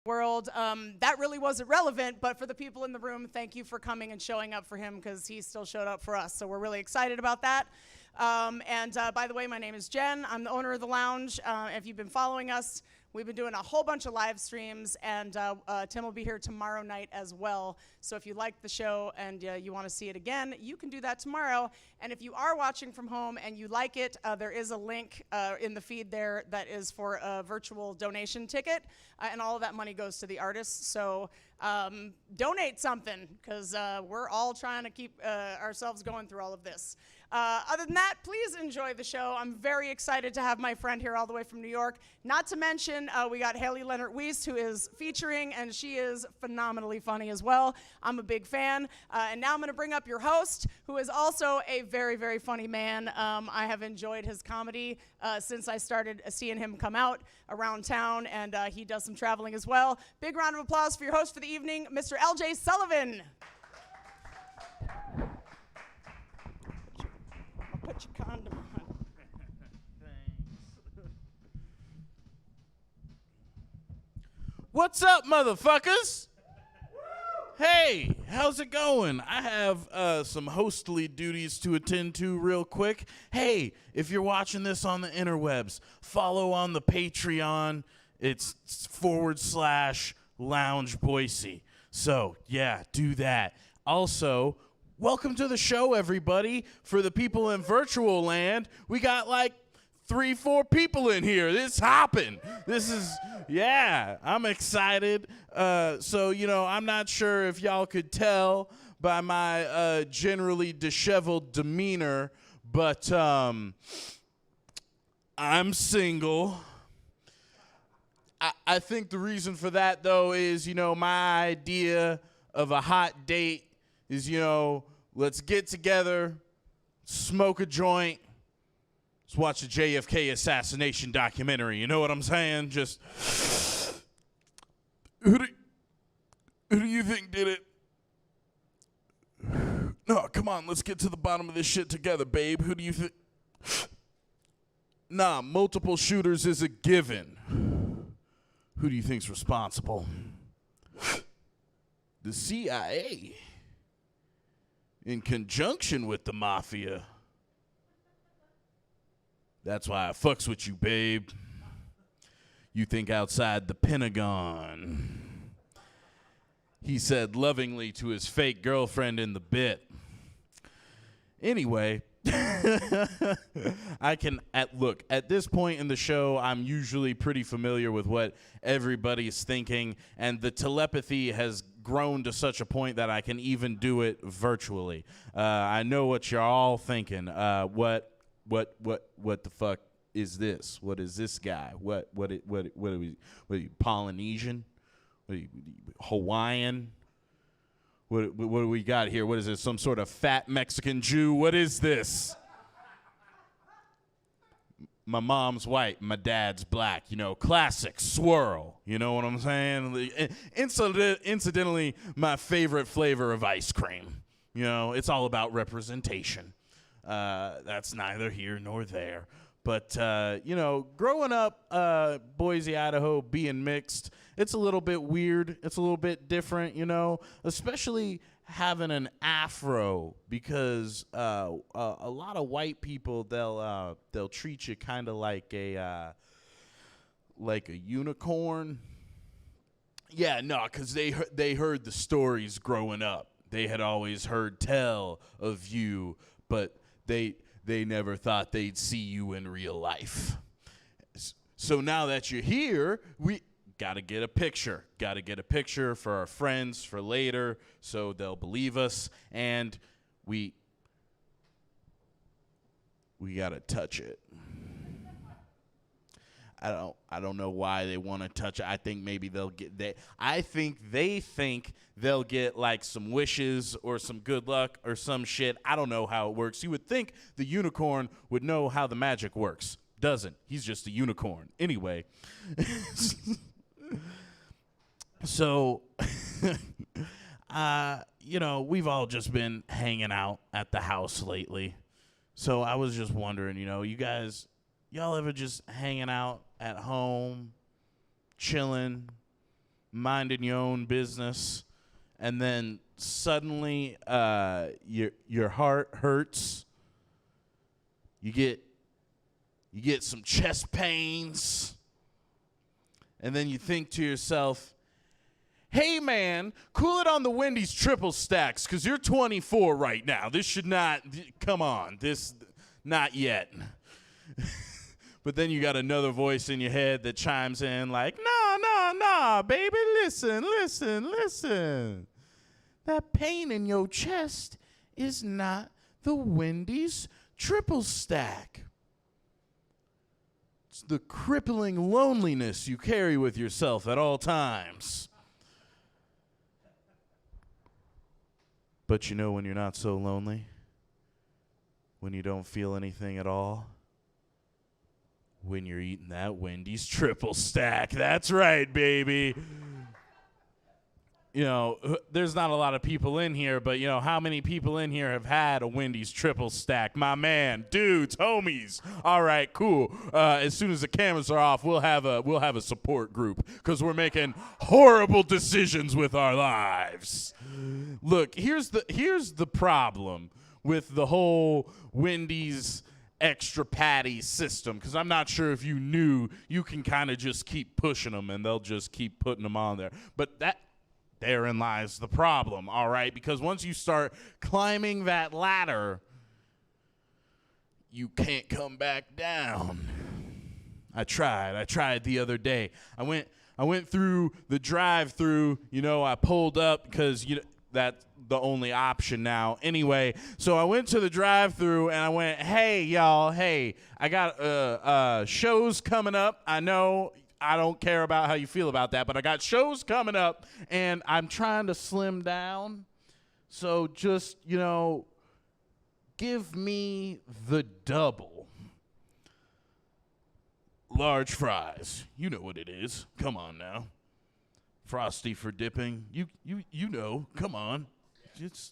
World. That really wasn't relevant, but for the people in the room, thank you for coming and showing up for him because he still showed up for us. So we're really excited about that. By the way, my name is Jen. I'm the owner of the lounge. If you've been following us, we've been doing a whole bunch of live streams, and Tim will be here tomorrow night as well. So if you like the show and you want to see it again, you can do that tomorrow. And if you are watching from home and you like it, there is a link in the feed there that is for a virtual donation ticket, and all of that money goes to the artists. So donate something, because we're all trying to keep ourselves going through all of this. Other than that, please enjoy the show. I'm very excited to have my friend here all the way from New York. Not to mention, we got Hailee Lenhart-Wees, who is featuring, and she is phenomenally funny as well. I'm a big fan. And now I'm going to bring up your host, who is also a very, very funny man. I have enjoyed his comedy since I started seeing him come out around town, and he does some traveling as well. Big round of applause for your host for the evening, Mr. L.J. Sullivan. Put your condom on. Thanks. What's up, motherfuckers? Hey, how's it going? I have some hostly duties to attend to real quick. Hey, if you're watching this on the interwebs, follow on the Patreon. It's /Lounge Boise. So, yeah, do that. Also, welcome to the show, everybody. For the people in virtual land, we got like 3-4 people in here. It's hopping. This is, yeah, I'm excited. So, you know, I'm not sure if y'all could tell by my generally disheveled demeanor, but I'm single. I think the reason for that, though, is, you know, my idea of a hot date is, you know, let's get together, smoke a joint, let's watch the JFK assassination documentary. You know what I'm saying? Just, who do you think did it? No, come on, let's get to the bottom of this shit together, babe. Who do you think? Nah, multiple shooters is a given. Who do you think's responsible? The CIA. In conjunction with the mafia. That's why I fucks with you, babe. You think outside the Pentagon. He said lovingly to his fake girlfriend in the bit. Anyway, look, at this point in the show, I'm usually pretty familiar with what everybody's thinking, and the telepathy has grown to such a point that I can even do it virtually. I know what you're all thinking. What the fuck is this? What is this guy? What are we Polynesian? What are you, Hawaiian? What do we got here? What is this? Some sort of fat Mexican Jew? What is this? My mom's white, my dad's black. Classic swirl. You know what I'm saying? Incidentally, my favorite flavor of ice cream. It's all about representation. That's neither here nor there. But, growing up, Boise, Idaho, being mixed, it's a little bit weird. It's a little bit different, especially having an afro, because a lot of white people, they'll treat you kind of like a unicorn. Yeah, no, because they heard the stories growing up. They had always heard tell of you, but they never thought they'd see you in real life. So now that you're here, we got to get a picture. Got to get a picture for our friends for later so they'll believe us. And we got to touch it. I don't know why they want to touch it. I think maybe they think they'll get like some wishes or some good luck or some shit. I don't know how it works. You would think the unicorn would know how the magic works. Doesn't. He's just a unicorn. Anyway. So, we've all just been hanging out at the house lately. So I was just wondering, y'all ever just hanging out at home, chilling, minding your own business, and then suddenly your heart hurts. You get some chest pains, and then you think to yourself, hey, man, cool it on the Wendy's triple stacks, because you're 24 right now. This should not, come on, not yet. But then you got another voice in your head that chimes in like, nah, baby, listen. That pain in your chest is not the Wendy's triple stack. It's the crippling loneliness you carry with yourself at all times. But when you're not so lonely? When you don't feel anything at all? When you're eating that Wendy's triple stack. That's right, baby. There's not a lot of people in here, but how many people in here have had a Wendy's triple stack? My man, dudes, homies. All right, cool. As soon as the cameras are off, we'll have a support group because we're making horrible decisions with our lives. Look, here's the problem with the whole Wendy's extra patty system, because I'm not sure if you knew you can kind of just keep pushing them and they'll just keep putting them on there. But therein lies the problem, all right? Because once you start climbing that ladder, you can't come back down. I tried the other day. I went through the drive-through, I pulled up because that's the only option now. Anyway, so I went to the drive-thru and I went, hey, y'all, I got shows coming up. I know I don't care about how you feel about that, but I got shows coming up and I'm trying to slim down. So just, give me the double. Large fries. You know what it is. Come on now. Frosty for dipping. You know. Come on.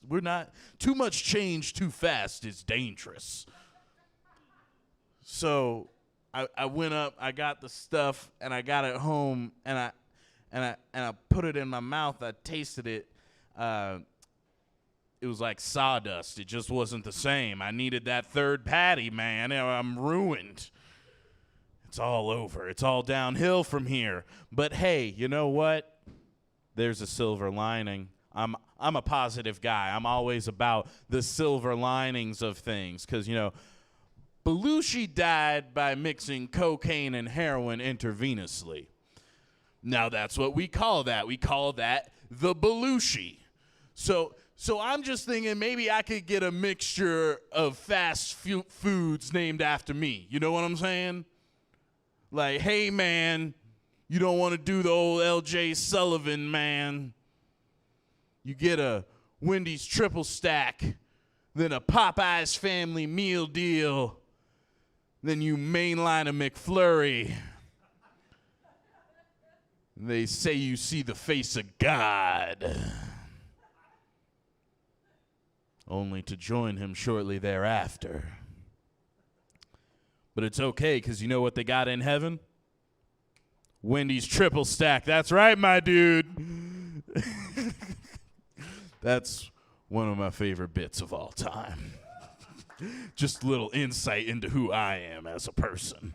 We're not too much change too fast is dangerous. So I went up, I got the stuff, and I got it home, and I put it in my mouth. I tasted it. It was like sawdust. It just wasn't the same. I needed that third patty, man. I'm ruined. It's all over. It's all downhill from here. But hey, you know what? There's a silver lining. I'm a positive guy. I'm always about the silver linings of things because, you know, Belushi died by mixing cocaine and heroin intravenously. Now that's what we call that. We call that the Belushi. So I'm just thinking maybe I could get a mixture of fast foods named after me. You know what I'm saying? Like, hey, man, you don't want to do the old L.J. Sullivan, man. You get a Wendy's triple stack, then a Popeyes family meal deal, then you mainline a McFlurry. They say you see the face of God, only to join him shortly thereafter. But it's okay, because you know what they got in heaven? Wendy's triple stack. That's right, my dude. That's one of my favorite bits of all time. Just a little insight into who I am as a person.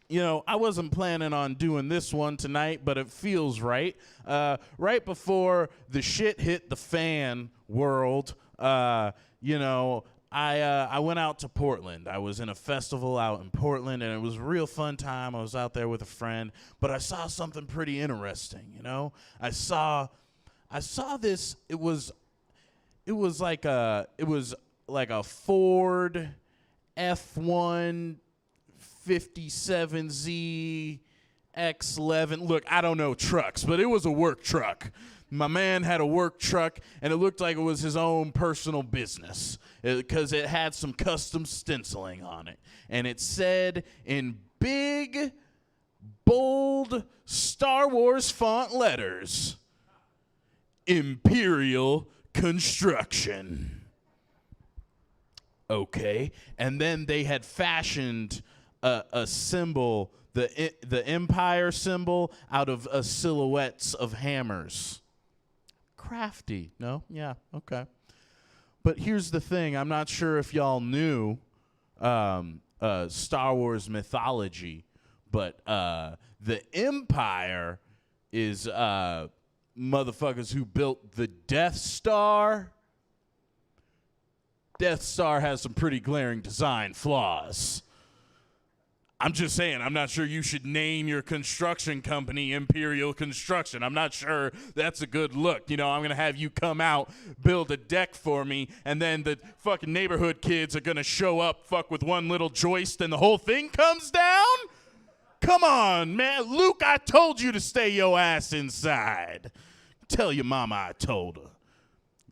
You know, I wasn't planning on doing this one tonight, but it feels right. Right before the shit hit the fan world, you know, I went out to Portland. I was in a festival out in Portland, and it was a real fun time. I was out there with a friend, but I saw something pretty interesting, you know? I saw this. It was like a Ford F-1 57Z X11. Look, I don't know trucks, but it was a work truck. My man had a work truck, and it looked like it was his own personal business because it had some custom stenciling on it. And it said in big, bold Star Wars font letters, Imperial Construction. Okay. And then they had fashioned a symbol, the Empire symbol, out of silhouettes of hammers. Crafty. No? Yeah, okay. But here's the thing. I'm not sure if y'all knew Star Wars mythology, but the Empire is motherfuckers who built the Death Star. Death Star has some pretty glaring design flaws. I'm just saying, I'm not sure you should name your construction company Imperial Construction. I'm not sure that's a good look. You know, I'm going to have you come out, build a deck for me, and then the fucking neighborhood kids are going to show up, fuck with one little joist, and the whole thing comes down? Come on, man. Luke, I told you to stay your ass inside. Tell your mama I told her.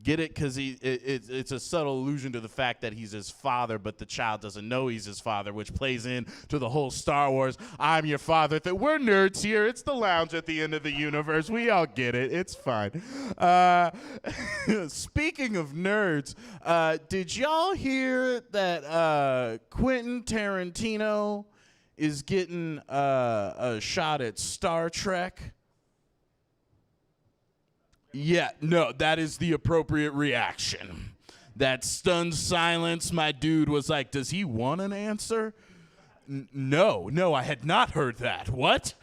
Get it? Because it's a subtle allusion to the fact that he's his father, but the child doesn't know he's his father, which plays into the whole Star Wars, I'm your father thing. We're nerds here. It's the lounge at the end of the universe. We all get it. It's fine. Speaking of nerds, did y'all hear that Quentin Tarantino is getting a shot at Star Trek? Yeah, no, that is the appropriate reaction. That stunned silence, my dude was like, does he want an answer? No, I had not heard that. What?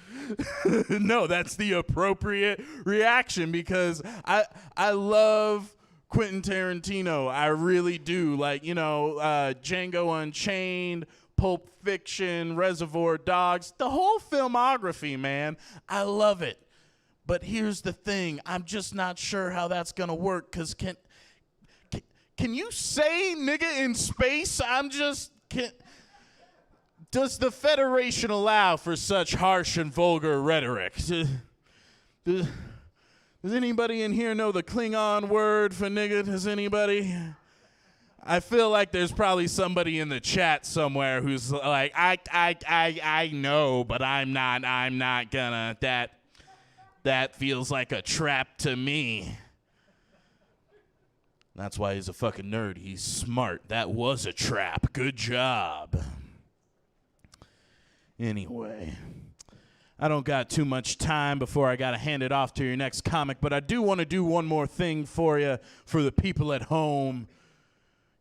No, that's the appropriate reaction because I love Quentin Tarantino. I really do. Like, you know, Django Unchained, Pulp Fiction, Reservoir Dogs, the whole filmography, man. I love it. But here's the thing. I'm just not sure how that's going to work because can you say nigga in space? Does the Federation allow for such harsh and vulgar rhetoric? Does anybody in here know the Klingon word for nigga? Does anybody? I feel like there's probably somebody in the chat somewhere who's like, I know, but I'm not gonna, that feels like a trap to me. That's why he's a fucking nerd. He's smart. That was a trap. Good job. Anyway, I don't got too much time before I got to hand it off to your next comic, but I do want to do one more thing for you, for the people at home.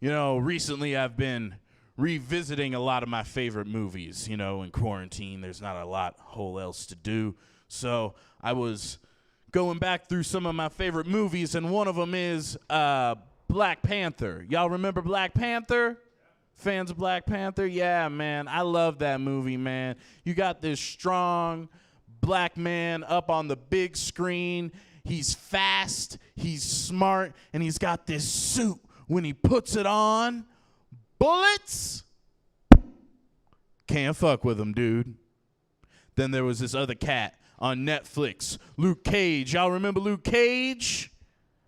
You know, recently I've been revisiting a lot of my favorite movies. You know, in quarantine, there's not a lot whole else to do. So I was going back through some of my favorite movies, and one of them is Black Panther. Y'all remember Black Panther? Fans of Black Panther? Yeah, man. I love that movie, man. You got this strong black man up on the big screen. He's fast, he's smart, and he's got this suit. When he puts it on, bullets can't fuck with him, dude. Then there was this other cat on Netflix, Luke Cage. Y'all remember Luke Cage?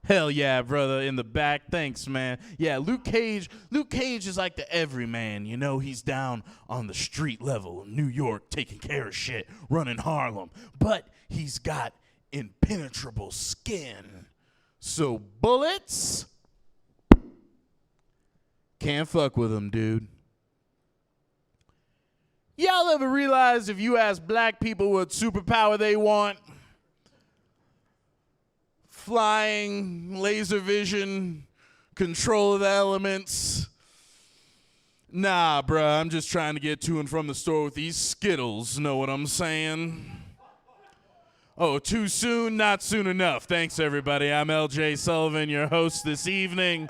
Hell yeah, brother, in the back. Thanks, man. Yeah, Luke Cage is like the everyman, you know. He's down on the street level in New York taking care of shit, running Harlem. But he's got impenetrable skin. So bullets can't fuck with him, dude. Y'all ever realize if you ask black people what superpower they want? Flying, laser vision, control of the elements. Nah, bruh, I'm just trying to get to and from the store with these Skittles, know what I'm saying? Oh, too soon? Not soon enough. Thanks, everybody. I'm LJ Sullivan, your host this evening.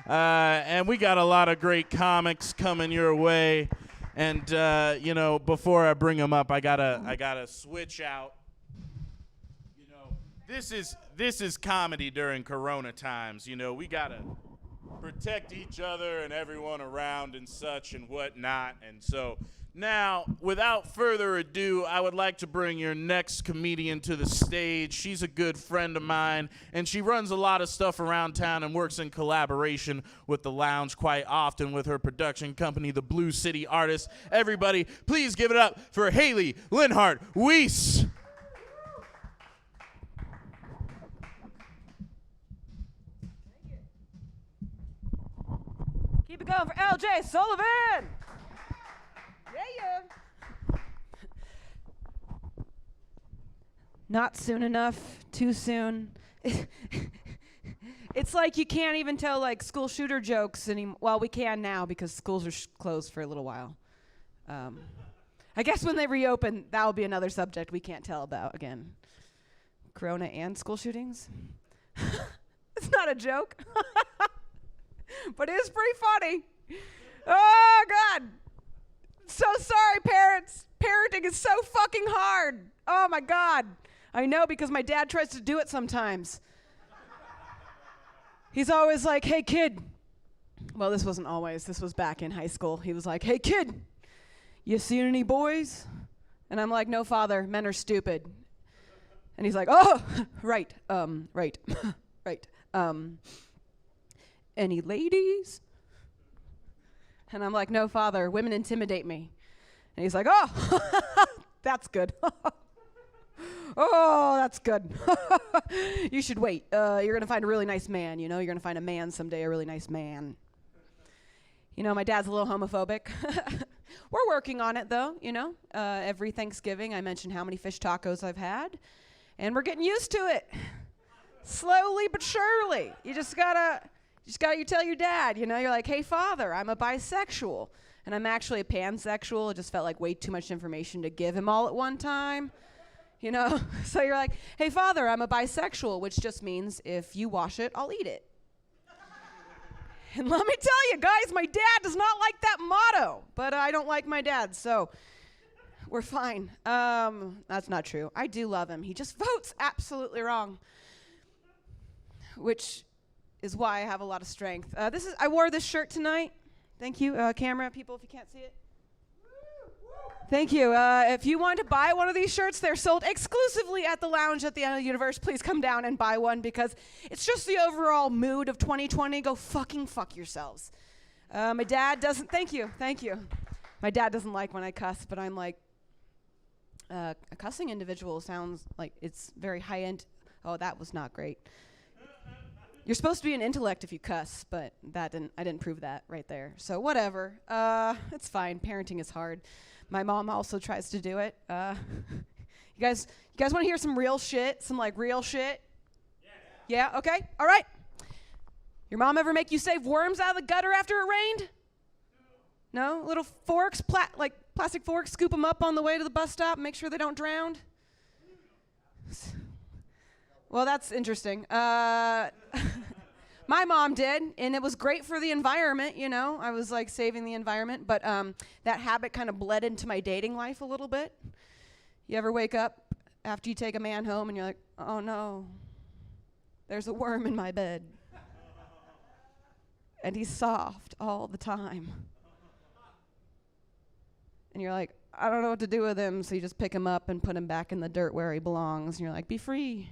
And we got a lot of great comics coming your way. And, you know, before I bring them up, I gotta switch out. This is comedy during Corona times. You know, we gotta protect each other and everyone around and such and whatnot. And so now, without further ado, I would like to bring your next comedian to the stage. She's a good friend of mine, and she runs a lot of stuff around town and works in collaboration with the Lounge quite often with her production company, the Blue City Artists. Everybody, please give it up for Hailee Lenhart-Wees. Keep it going for LJ Sullivan. Yeah. Not soon enough, too soon. It's like you can't even tell like school shooter jokes anymore. Well, we can now because schools are closed for a little while. I guess when they reopen, that'll be another subject we can't tell about again. Corona and school shootings. It's not a joke. But it is pretty funny. Oh, God. So sorry, parents. Parenting is so fucking hard. Oh, my God. I know because my dad tries to do it sometimes. He's always like, hey, kid. Well, this wasn't always. This was back in high school. He was like, hey, kid, you seen any boys? And I'm like, no, father. Men are stupid. And he's like, oh, right, right, right. Any ladies? And I'm like, no, father, women intimidate me. And he's like, oh, that's good. Oh, that's good. You should wait. You're going to find a really nice man, you know? You're going to find a man someday, a really nice man. You know, my dad's a little homophobic. We're working on it, though, you know? Every Thanksgiving, I mention how many fish tacos I've had. And we're getting used to it. Slowly but surely. You tell your dad, you know, you're like, hey, father, I'm a bisexual. And I'm actually a pansexual. It just felt like way too much information to give him all at one time, you know? So you're like, hey, father, I'm a bisexual, which just means if you wash it, I'll eat it. And let me tell you, guys, my dad does not like that motto, but I don't like my dad, so we're fine. That's not true. I do love him. He just votes absolutely wrong, which is why I have a lot of strength. I wore this shirt tonight. Thank you, camera people, if you can't see it. Thank you. If you want to buy one of these shirts, they're sold exclusively at the Lounge at the end of the universe. Please come down and buy one because it's just the overall mood of 2020. Go fucking fuck yourselves. My dad doesn't, thank you. My dad doesn't like when I cuss, but I'm like, a cussing individual sounds like it's very high-end. Oh, that was not great. You're supposed to be an intellect if you cuss, but I didn't prove that right there. So whatever. It's fine. Parenting is hard. My mom also tries to do it. You guys want to hear some real shit? Some like real shit? Yeah? Okay. All right. Your mom ever make you save worms out of the gutter after it rained? No? Little forks, like plastic forks, scoop them up on the way to the bus stop, make sure they don't drown? Well, that's interesting. My mom did, and it was great for the environment, you know. I was like saving the environment, but that habit kind of bled into my dating life a little bit. You ever wake up after you take a man home and you're like, oh no, there's a worm in my bed. And he's soft all the time. And you're like, I don't know what to do with him, so you just pick him up and put him back in the dirt where he belongs. And you're like, be free.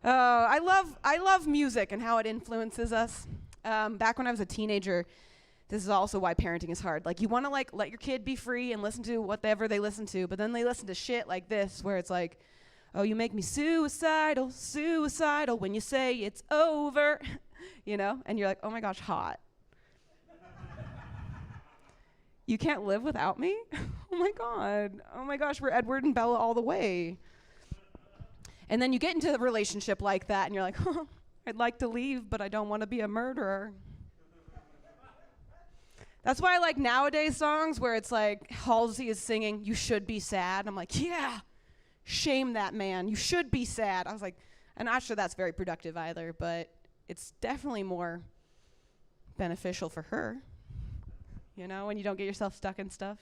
Oh, I love music and how it influences us. Back when I was a teenager, this is also why parenting is hard. Like, you want to like let your kid be free and listen to whatever they listen to, but then they listen to shit like this, where it's like, oh, you make me suicidal, suicidal when you say it's over, you know? And you're like, oh my gosh, hot. You can't live without me? Oh my God. Oh my gosh, we're Edward and Bella all the way. And then you get into a relationship like that and you're like, oh, I'd like to leave, but I don't want to be a murderer. That's why I like nowadays songs where it's like Halsey is singing, you should be sad. I'm like, yeah, shame that man. You should be sad. I was like, I'm not sure that's very productive either, but it's definitely more beneficial for her. You know, when you don't get yourself stuck in stuff.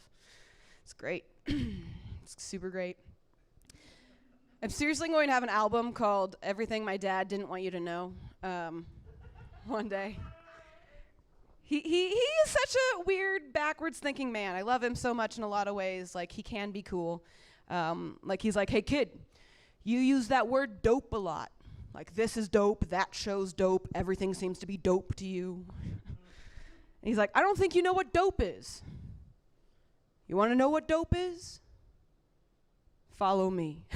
It's great. It's super great. I'm seriously going to have an album called Everything My Dad Didn't Want You to Know one day. He is such a weird, backwards thinking man. I love him so much in a lot of ways. Like, he can be cool. Like, he's like, hey, kid, you use that word dope a lot. Like, this is dope, that show's dope, everything seems to be dope to you. And he's like, I don't think you know what dope is. You want to know what dope is? Follow me.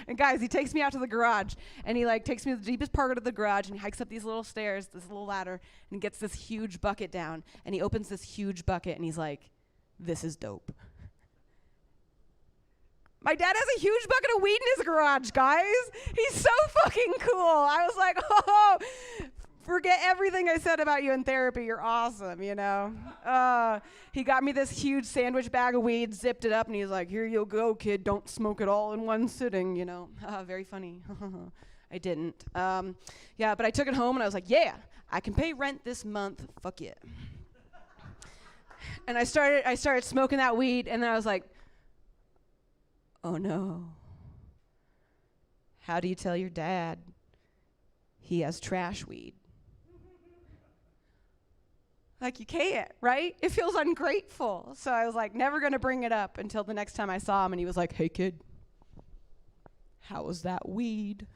And guys, he takes me out to the garage, and he like takes me to the deepest part of the garage, and he hikes up these little stairs, this little ladder, and gets this huge bucket down, and he opens this huge bucket, and he's like, this is dope. My dad has a huge bucket of weed in his garage, guys. He's so fucking cool. I was like, oh, forget everything I said about you in therapy. You're awesome, you know. He got me this huge sandwich bag of weed, zipped it up, and he's like, here you go, kid. Don't smoke it all in one sitting, you know. Very funny. I didn't. Yeah, but I took it home, and I was like, yeah, I can pay rent this month. Fuck yeah. And I started smoking that weed, and then I was like, oh, no. How do you tell your dad he has trash weed? Like, you can't, right? It feels ungrateful. So I was like, never going to bring it up until the next time I saw him, and he was like, hey, kid, how was that weed?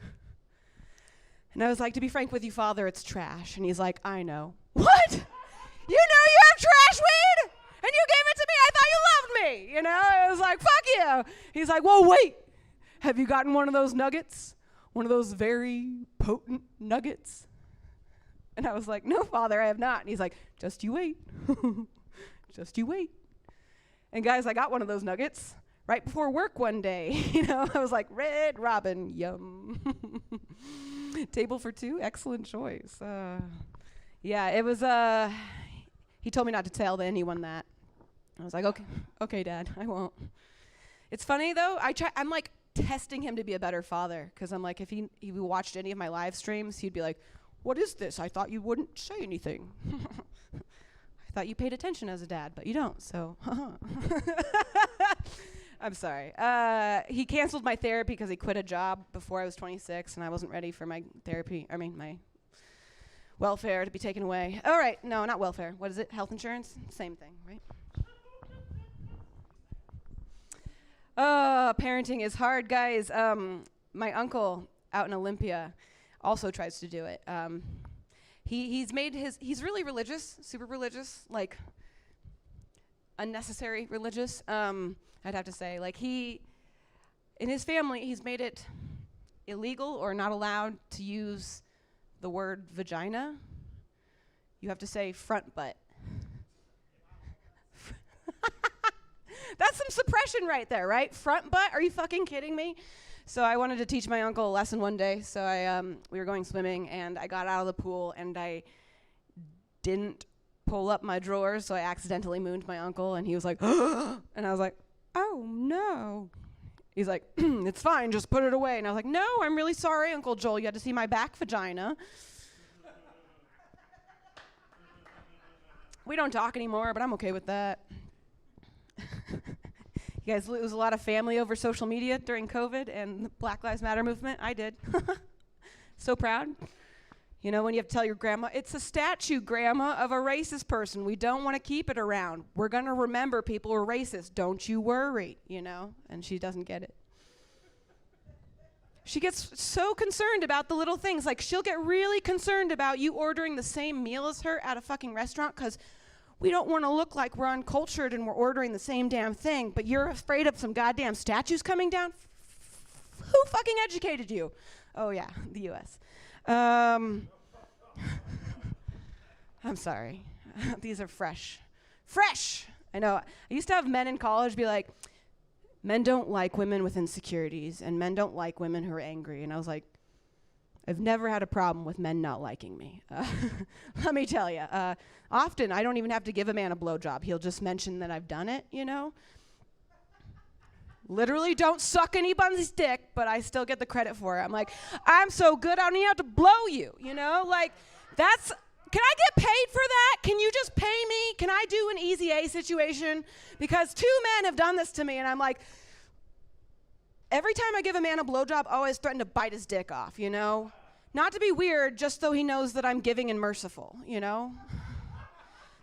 And I was like, to be frank with you, Father, it's trash. And he's like, I know. What? You know you have trash weed? And you gave it to me? I thought you loved me. You know, I was like, fuck you. He's like, whoa, wait. Have you gotten one of those nuggets? One of those very potent nuggets? And I was like, no, Father, I have not. And he's like, just you wait. Just you wait. And guys, I got one of those nuggets right before work one day. You know, I was like, Red Robin, yum. Table for two, excellent choice. Yeah, it was, he told me not to tell anyone that. I was like, okay, Dad, I won't. It's funny, though. I'm like testing him to be a better father, because I'm like, if he watched any of my live streams, he'd be like, what is this? I thought you wouldn't say anything. I thought you paid attention as a dad, but you don't, so. I'm sorry. He canceled my therapy because he quit a job before I was 26, and I wasn't ready for my my welfare to be taken away. All right, no, not welfare. What is it? Health insurance? Same thing, right? Parenting is hard, guys. My uncle out in Olympia also tries to do it. He's really religious, super religious, like unnecessary religious, I'd have to say. Like, in his family, he's made it illegal or not allowed to use the word vagina. You have to say front butt. That's some suppression right there, right? Front butt? Are you fucking kidding me? So I wanted to teach my uncle a lesson one day. So we were going swimming, and I got out of the pool, and I didn't pull up my drawers, so I accidentally mooned my uncle, and he was like, and I was like, oh no. He's like, it's fine, just put it away. And I was like, no, I'm really sorry, Uncle Joel, you had to see my back vagina. We don't talk anymore, but I'm okay with that. You guys lose a lot of family over social media during COVID and the Black Lives Matter movement? I did. So proud. You know, when you have to tell your grandma, it's a statue, grandma, of a racist person. We don't want to keep it around. We're going to remember people were racist. Don't you worry, you know? And she doesn't get it. She gets so concerned about the little things. Like, she'll get really concerned about you ordering the same meal as her at a fucking restaurant because we don't want to look like we're uncultured and we're ordering the same damn thing, but you're afraid of some goddamn statues coming down? Who fucking educated you? Oh, yeah, the U.S. I'm sorry. These are fresh. Fresh! I know. I used to have men in college be like, men don't like women with insecurities, and men don't like women who are angry. And I was like, I've never had a problem with men not liking me. Let me tell you. Often, I don't even have to give a man a blowjob. He'll just mention that I've done it, you know? Literally don't suck anybody's dick, but I still get the credit for it. I'm like, I'm so good, I don't even have to blow you, you know? Like, that's, can I get paid for that? Can you just pay me? Can I do an easy A situation? Because 2 men have done this to me, and I'm like, every time I give a man a blowjob, I always threaten to bite his dick off, you know? Not to be weird, just so he knows that I'm giving and merciful, you know?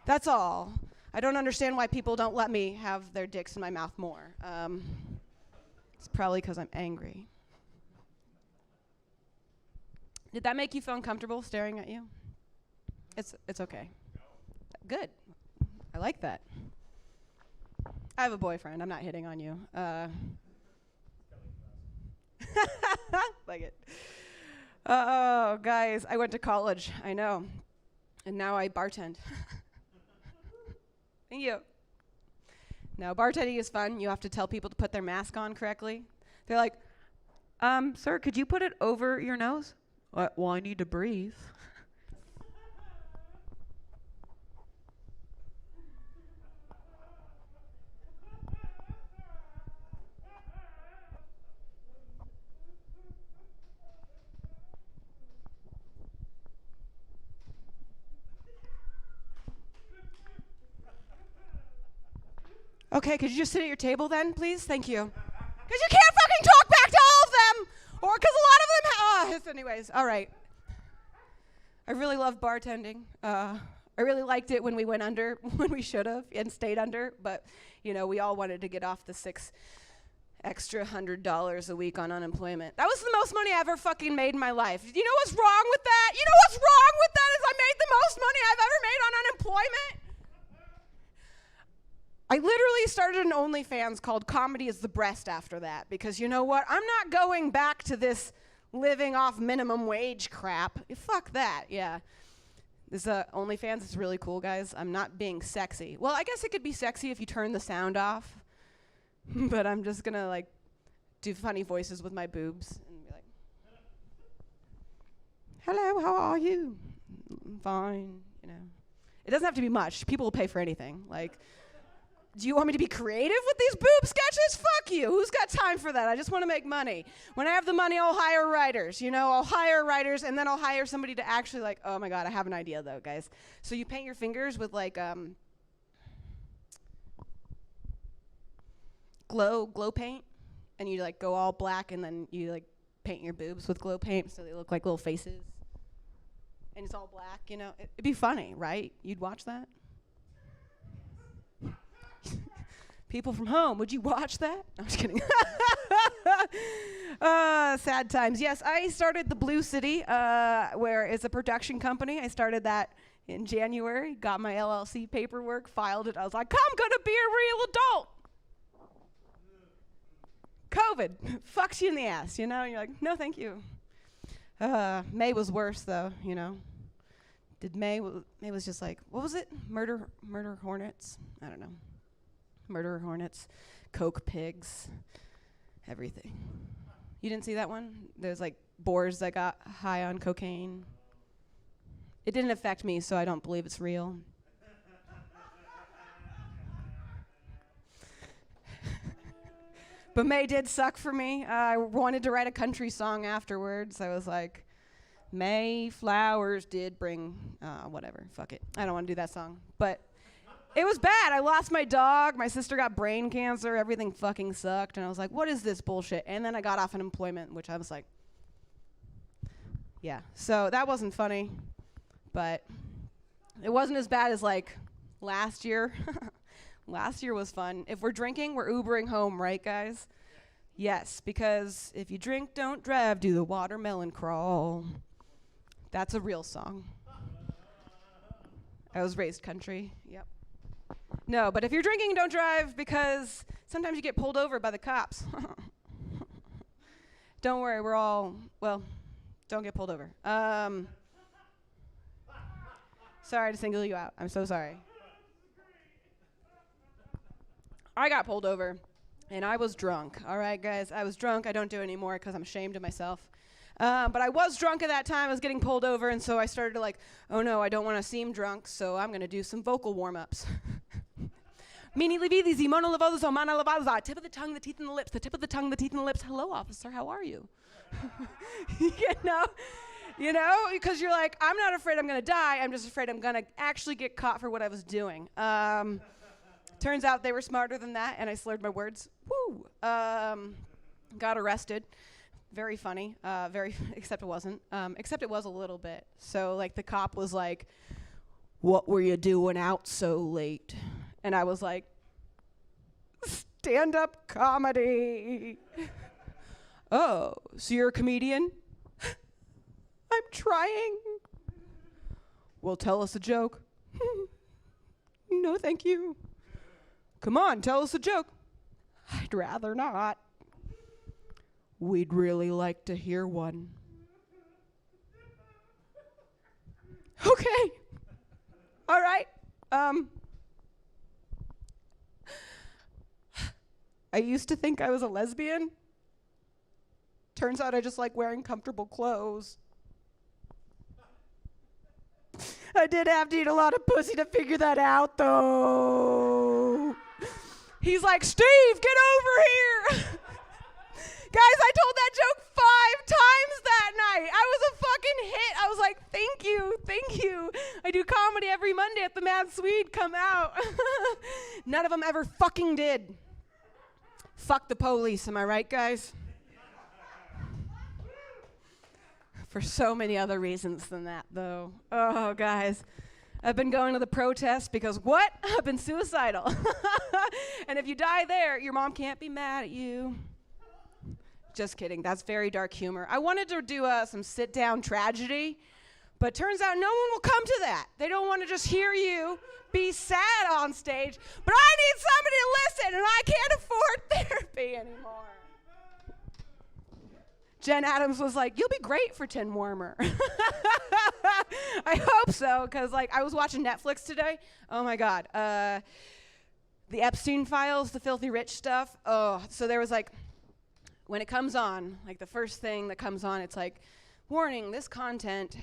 That's all. I don't understand why people don't let me have their dicks in my mouth more. It's probably because I'm angry. Did that make you feel uncomfortable staring at you? It's okay. Good. I like that. I have a boyfriend. I'm not hitting on you. Like it. Oh, guys, I went to college. I know. And now I bartend. Thank you. Now, bartending is fun. You have to tell people to put their mask on correctly. They're like, sir, could you put it over your nose? Well, I need to breathe. Okay, could you just sit at your table then, please? Thank you. Because you can't fucking talk back to all of them! Or because a lot of them anyways, all right. I really love bartending. I really liked it when we went under, when we should have, and stayed under. But, you know, we all wanted to get off the $600 extra a week on unemployment. That was the most money I ever fucking made in my life. You know what's wrong with that? You know what's wrong with that is I made the most money I've ever made on unemployment. I literally started an OnlyFans called Comedy is the Breast after that, because you know what? I'm not going back to this living off minimum wage crap. Fuck that, yeah. This OnlyFans is really cool, guys. I'm not being sexy. Well, I guess it could be sexy if you turn the sound off, but I'm just gonna like do funny voices with my boobs and be like, hello, how are you? Fine, you know. It doesn't have to be much. People will pay for anything. Like, do you want me to be creative with these boob sketches? Fuck you. Who's got time for that? I just want to make money. When I have the money, I'll hire writers. You know, I'll hire writers, and then I'll hire somebody to actually like, oh my God, I have an idea though, guys. So you paint your fingers with like glow paint, and you like go all black, and then you like paint your boobs with glow paint so they look like little faces. And it's all black, you know. It'd be funny, right? You'd watch that? People from home, would you watch that? I'm just kidding. Sad times. Yes, I started the Blue City, where it's a production company. I started that in January, got my LLC paperwork, filed it. I was like, I'm gonna be a real adult. COVID fucks you in the ass, you know? And you're like, no, thank you. May was worse, though, you know? May was just like, what was it? Murder hornets? I don't know. Murder hornets, coke pigs, everything. You didn't see that one? There's like boars that got high on cocaine. It didn't affect me, so I don't believe it's real. But May did suck for me. I wanted to write a country song afterwards. I was like, May flowers did bring, whatever, fuck it. I don't want to do that song. But it was bad. I lost my dog. My sister got brain cancer. Everything fucking sucked. And I was like, what is this bullshit? And then I got off unemployment, which I was like, yeah. So that wasn't funny. But it wasn't as bad as like last year. Last year was fun. If we're drinking, we're Ubering home, right, guys? Yes, because if you drink, don't drive, do the watermelon crawl. That's a real song. I was raised country, yep. No, but if you're drinking, don't drive, because sometimes you get pulled over by the cops. Don't worry, we're all, well, don't get pulled over. Sorry to single you out. I'm so sorry. I got pulled over, and I was drunk. All right, guys, I was drunk. I don't do it anymore because I'm ashamed of myself. But I was drunk at that time. I was getting pulled over, and so I started to like, oh no, I don't want to seem drunk, so I'm going to do some vocal warm-ups. Mini lividizi, mono lavoso, mana lavaza, tip of the tongue, the teeth, and the lips, the tip of the tongue, the teeth, and the lips. Hello, officer, how are you? You know, because you're like, I'm not afraid I'm going to die. I'm just afraid I'm going to actually get caught for what I was doing. Turns out they were smarter than that, and I slurred my words. Woo! Got arrested. Very funny. Except it wasn't. Except it was a little bit. So, like, the cop was like, what were you doing out so late? And I was like, stand-up comedy. Oh, so you're a comedian? I'm trying. Well, tell us a joke. No, thank you. Come on, tell us a joke. I'd rather not. We'd really like to hear one. Okay. All right. I used to think I was a lesbian. Turns out I just like wearing comfortable clothes. I did have to eat a lot of pussy to figure that out, though. He's like, Steve, get over here. Guys, I told that joke 5 times that night. I was a fucking hit. I was like, thank you, thank you. I do comedy every Monday at the Mad Swede. Come out. None of them ever fucking did. Fuck the police, am I right, guys? For so many other reasons than that, though. Oh, guys. I've been going to the protests because what? I've been suicidal. And if you die there, your mom can't be mad at you. Just kidding. That's very dark humor. I wanted to do some sit-down tragedy, but turns out no one will come to that. They don't want to just hear you be sad on stage. But I need somebody to listen, and I can't afford therapy anymore. Jen Adams was like, you'll be great for Tin Warmer. I hope so, because like I was watching Netflix today. Oh my God. The Epstein files, the filthy rich stuff. Oh, so there was like, when it comes on, like the first thing that comes on, it's like, warning, this content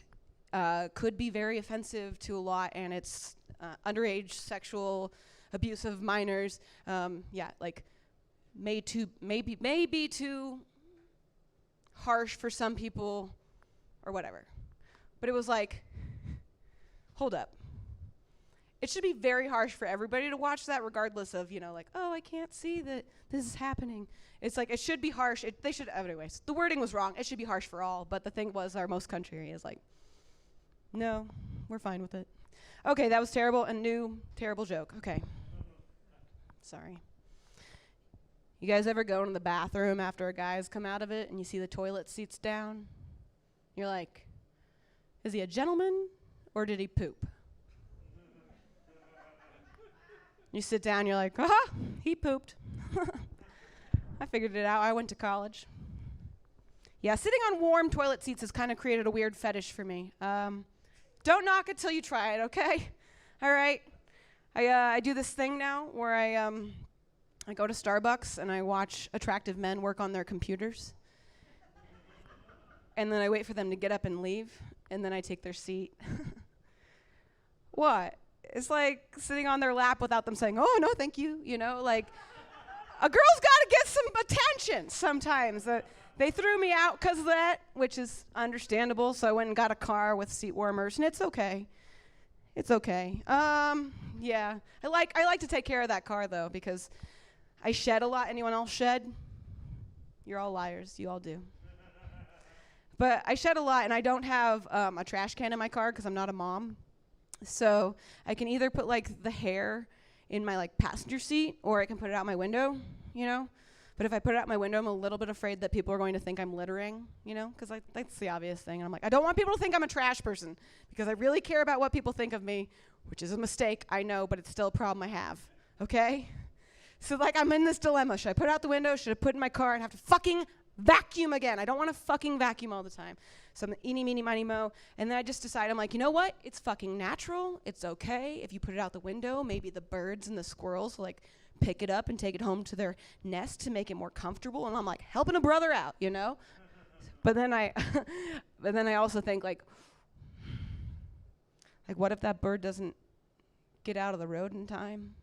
could be very offensive to a lot, and it's underage sexual abuse of minors. Yeah, like maybe too harsh for some people or whatever. But it was like, hold up. It should be very harsh for everybody to watch that, regardless of, you know, like, oh, I can't see that this is happening. It's like, it should be harsh. They should, anyways, the wording was wrong. It should be harsh for all. But the thing was, our most country is like, no, we're fine with it. Okay, that was terrible. A new terrible joke. Okay. Sorry. You guys ever go into the bathroom after a guy's come out of it and you see the toilet seats down? You're like, is he a gentleman or did he poop? You sit down, you're like, he pooped. I figured it out. I went to college. Yeah, sitting on warm toilet seats has kind of created a weird fetish for me. Don't knock it till you try it, okay? All right. I do this thing now where I go to Starbucks and I watch attractive men work on their computers. And then I wait for them to get up and leave, and then I take their seat. What? It's like sitting on their lap without them saying, oh, no, thank you, you know, like, A girl's got to get some attention sometimes. They threw me out because of that, which is understandable. So I went and got a car with seat warmers, and it's okay. It's okay. Yeah. I like to take care of that car though, because I shed a lot. Anyone else shed? You're all liars. You all do. But I shed a lot, and I don't have a trash can in my car because I'm not a mom. So I can either put like the hair in my like passenger seat, or I can put it out my window, you know? But if I put it out my window, I'm a little bit afraid that people are going to think I'm littering, you know? Because that's the obvious thing. And I'm like, I don't want people to think I'm a trash person, because I really care about what people think of me, which is a mistake, I know, but it's still a problem I have, okay? So like I'm in this dilemma. Should I put it out the window? Should I put it in my car and have to fucking vacuum again? I don't want to fucking vacuum all the time. So I'm eeny, meeny, miny, mo. And then I just decide, I'm like, you know what? It's fucking natural. It's okay. If you put it out the window, maybe the birds and the squirrels will like pick it up and take it home to their nest to make it more comfortable. And I'm like helping a brother out, you know? But then I also think like what if that bird doesn't get out of the road in time?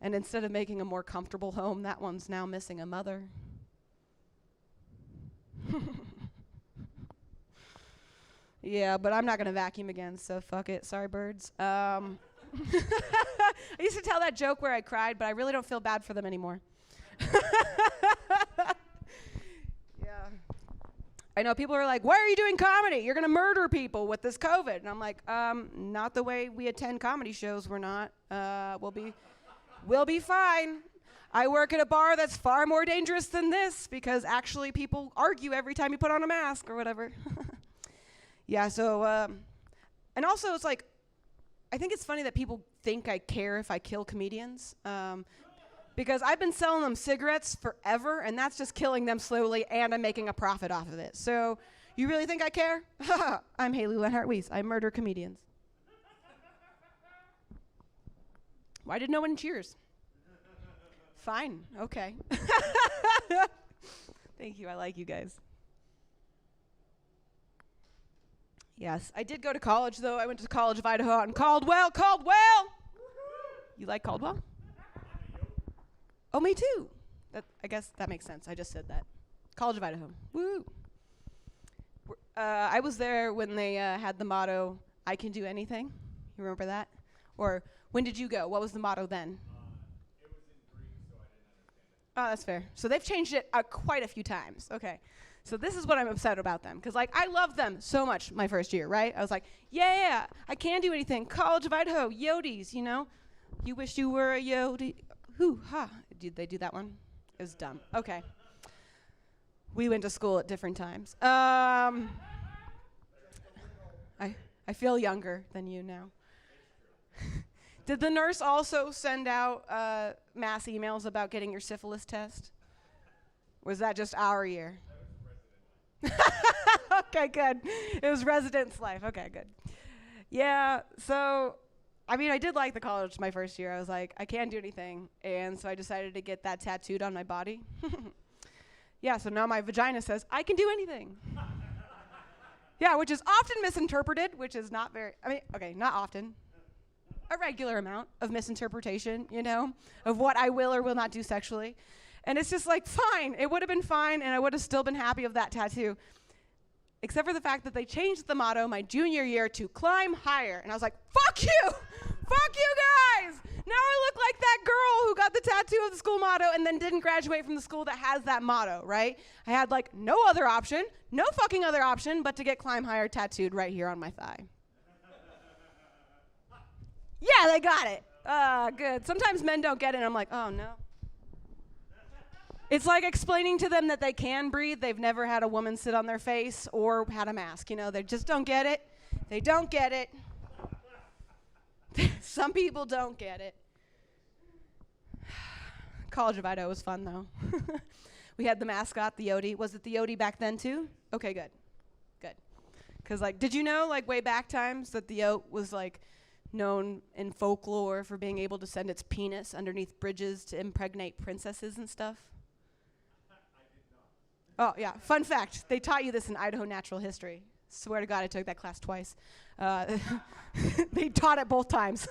And instead of making a more comfortable home, that one's now missing a mother. Yeah, but I'm not going to vacuum again, so fuck it. Sorry, birds. I used to tell that joke where I cried, but I really don't feel bad for them anymore. Yeah. I know people are like, why are you doing comedy? You're going to murder people with this COVID. And I'm like, not the way we attend comedy shows. We're not. We'll be fine. I work at a bar that's far more dangerous than this, because actually people argue every time you put on a mask or whatever. Yeah, so, and also it's like, I think it's funny that people think I care if I kill comedians, because I've been selling them cigarettes forever, and that's just killing them slowly, and I'm making a profit off of it. So, you really think I care? I'm Hailee Lenhart-Wees. I murder comedians. Why did no one cheers? Fine, okay. Thank you, I like you guys. Yes, I did go to college though. I went to College of Idaho out in Caldwell. Caldwell! You like Caldwell? Oh, me too. I guess that makes sense. I just said that. College of Idaho. Woo! I was there when they had the motto, I can do anything. You remember that? Or when did you go? What was the motto then? It was in Greek, so I didn't understand it. Oh, that's fair. So they've changed it quite a few times. Okay. So this is what I'm upset about them. Because, like, I loved them so much my first year, right? I was like, yeah, I can do anything. College of Idaho, Yodies, you know? You wish you were a Yodi. Hoo, ha. Did they do that one? It was dumb. Okay. We went to school at different times. I feel younger than you now. Did the nurse also send out mass emails about getting your syphilis test? Or was that just our year? Okay, good. It was residence life. Okay, good. Yeah, so, I mean, I did like the college my first year. I was like, I can't do anything. And so I decided to get that tattooed on my body. Yeah, so now my vagina says, I can do anything. Yeah, which is often misinterpreted, which is not very, not often. A regular amount of misinterpretation, you know, of what I will or will not do sexually. And it's just like, fine. It would have been fine, and I would have still been happy of that tattoo. Except for the fact that they changed the motto my junior year to climb higher. And I was like, fuck you! Fuck you guys! Now I look like that girl who got the tattoo of the school motto and then didn't graduate from the school that has that motto, right? I had like no other option, no fucking other option, but to get climb higher tattooed right here on my thigh. Yeah, they got it. Good. Sometimes men don't get it, and I'm like, oh no. It's like explaining to them that they can breathe. They've never had a woman sit on their face or had a mask. You know, they just don't get it. They don't get it. Some people don't get it. College of Idaho was fun, though. We had the mascot, the Yodi. Was it the Yodi back then, too? Okay, good. Good. Because, like, did you know, like, way back times that the Yote was, like, known in folklore for being able to send its penis underneath bridges to impregnate princesses and stuff? Oh, yeah. Fun fact. They taught you this in Idaho Natural History. Swear to God, I took that class twice. They taught it both times.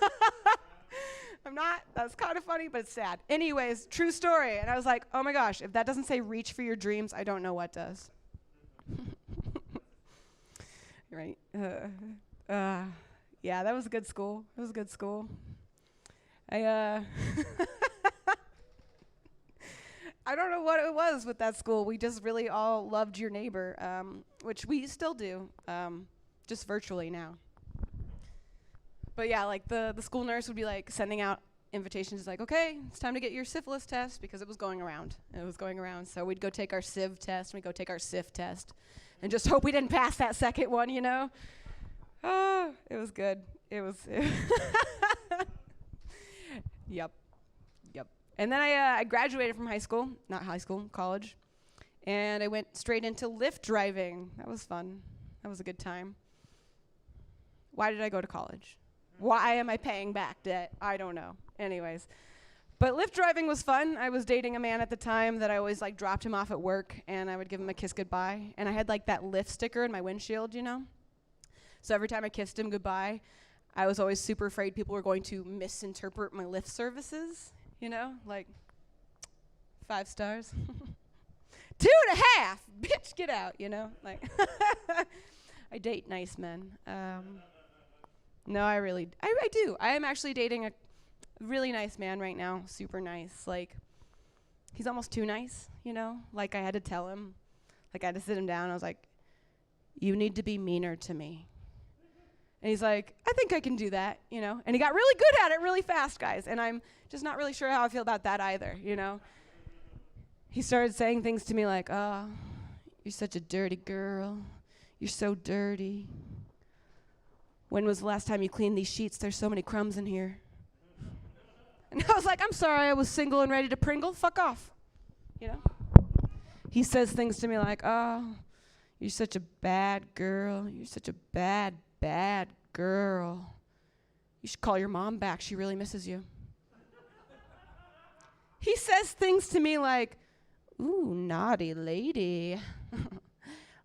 I'm not. That's kind of funny, but it's sad. Anyways, true story. And I was like, oh my gosh, if that doesn't say reach for your dreams, I don't know what does. Right? Yeah, that was a good school. It was a good school. I don't know what it was with that school. We just really all loved your neighbor, which we still do, just virtually now. But yeah, like the school nurse would be like sending out invitations like, okay, it's time to get your syphilis test, because it was going around. It was going around. So we'd go take our SIV test, and we'd go take our SIF test, and just hope we didn't pass that second one, you know? Oh, it was good. It was. Yep. And then I graduated from high school, not high school, college, and I went straight into Lyft driving. That was fun. That was a good time. Why did I go to college? Why am I paying back debt? I don't know. Anyways. But Lyft driving was fun. I was dating a man at the time that I always like dropped him off at work, and I would give him a kiss goodbye. And I had like that Lyft sticker in my windshield, you know? So every time I kissed him goodbye, I was always super afraid people were going to misinterpret my Lyft services, you know? Like, 5 stars. 2.5! Bitch, get out, you know? Like, I date nice men. No, I do. I am actually dating a really nice man right now, super nice. Like, he's almost too nice, you know? Like, I had to tell him, like, I had to sit him down. I was like, you need to be meaner to me. And he's like, I think I can do that, you know? And he got really good at it really fast, guys. And I'm just not really sure how I feel about that either, you know? He started saying things to me like, oh, you're such a dirty girl. You're so dirty. When was the last time you cleaned these sheets? There's so many crumbs in here. And I was like, I'm sorry, I was single and ready to pringle. Fuck off, you know? He says things to me like, oh, you're such a bad girl. You're such a bad girl. You should call your mom back. She really misses you. He says things to me like, ooh, naughty lady.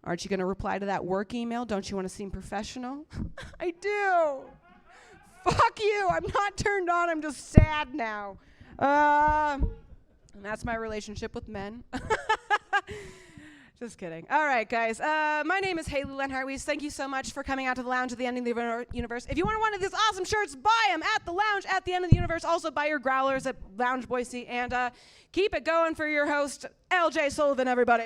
Aren't you going to reply to that work email? Don't you want to seem professional? I do. Fuck you. I'm not turned on. I'm just sad now. And that's my relationship with men. Just kidding. All right, guys. My name is Hailee Lenhart-Wees. Thank you so much for coming out to the lounge at the end of the universe. If you want one of these awesome shirts, buy them at the lounge at the end of the universe. Also, buy your growlers at Lounge Boise. And keep it going for your host, LJ Sullivan, everybody.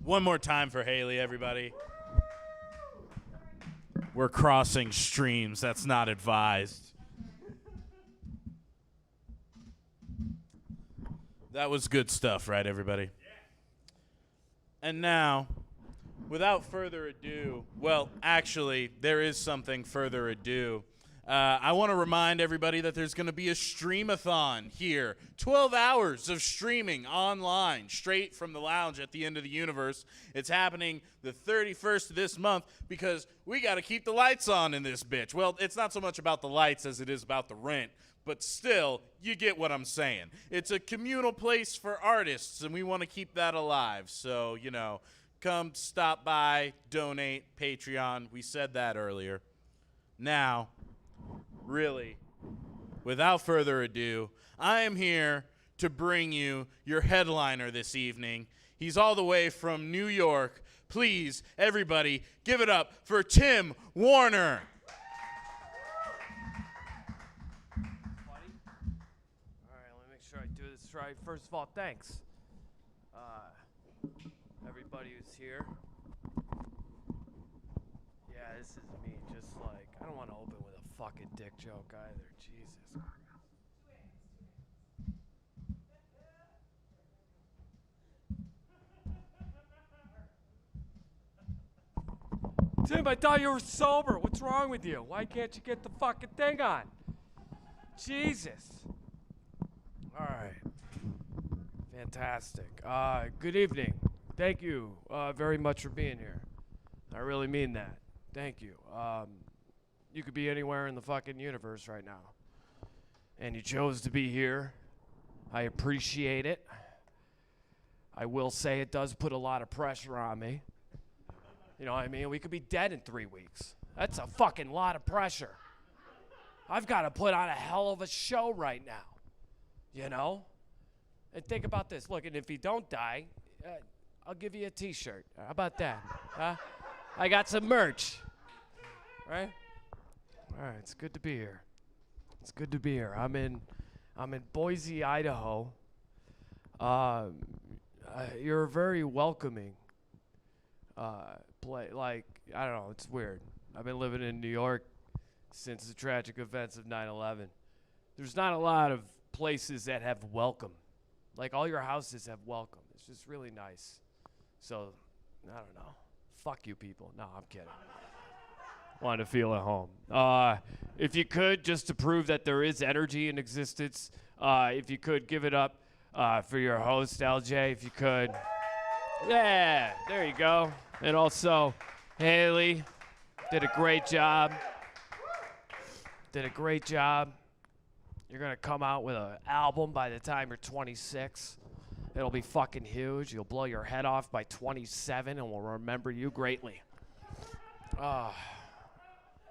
One more time for Hailee, everybody. We're crossing streams. That's not advised. That was good stuff, right, everybody? Yeah. And now, without further ado, well, actually, there is something further ado. I want to remind everybody that there's going to be a stream-a-thon here. 12 hours of streaming online, straight from the lounge at the end of the universe. It's happening the 31st of this month because we got to keep the lights on in this bitch. Well, it's not so much about the lights as it is about the rent. But still, you get what I'm saying. It's a communal place for artists, and we want to keep that alive. So, you know, come stop by, donate, Patreon. We said that earlier. Now, really, without further ado, I am here to bring you your headliner this evening. He's all the way from New York. Please, everybody, give it up for Tim Warner. Sure, I do this right. First of all, thanks. Everybody who's here. Yeah, this is me. Just like, I don't want to open with a fucking dick joke either. Jesus. Tim, I thought you were sober. What's wrong with you? Why can't you get the fucking thing on? Jesus. All right. Fantastic. Good evening. Thank you very much for being here. I really mean that. Thank you. You could be anywhere in the fucking universe right now. And you chose to be here. I appreciate it. I will say it does put a lot of pressure on me. You know what I mean? We could be dead in 3 weeks. That's a fucking lot of pressure. I've got to put on a hell of a show right now, you know? And think about this. Look, and if you don't die, I'll give you a t-shirt. How about that? Huh? I got some merch, right? All right, it's good to be here. It's good to be here. I'm in Boise, Idaho. You're very welcoming. Like, I don't know, it's weird. I've been living in New York since the tragic events of 9/11. There's not a lot of places that have welcome. Like, all your houses have welcome. It's just really nice. So, I don't know. Fuck you people. No, I'm kidding. Want to feel at home. If you could, just to prove that there is energy in existence, if you could give it up for your host, LJ, if you could. Yeah, there you go. And also, Hailee did a great job. Did a great job. You're going to come out with an album by the time you're 26. It'll be fucking huge. You'll blow your head off by 27, and we'll remember you greatly. It'll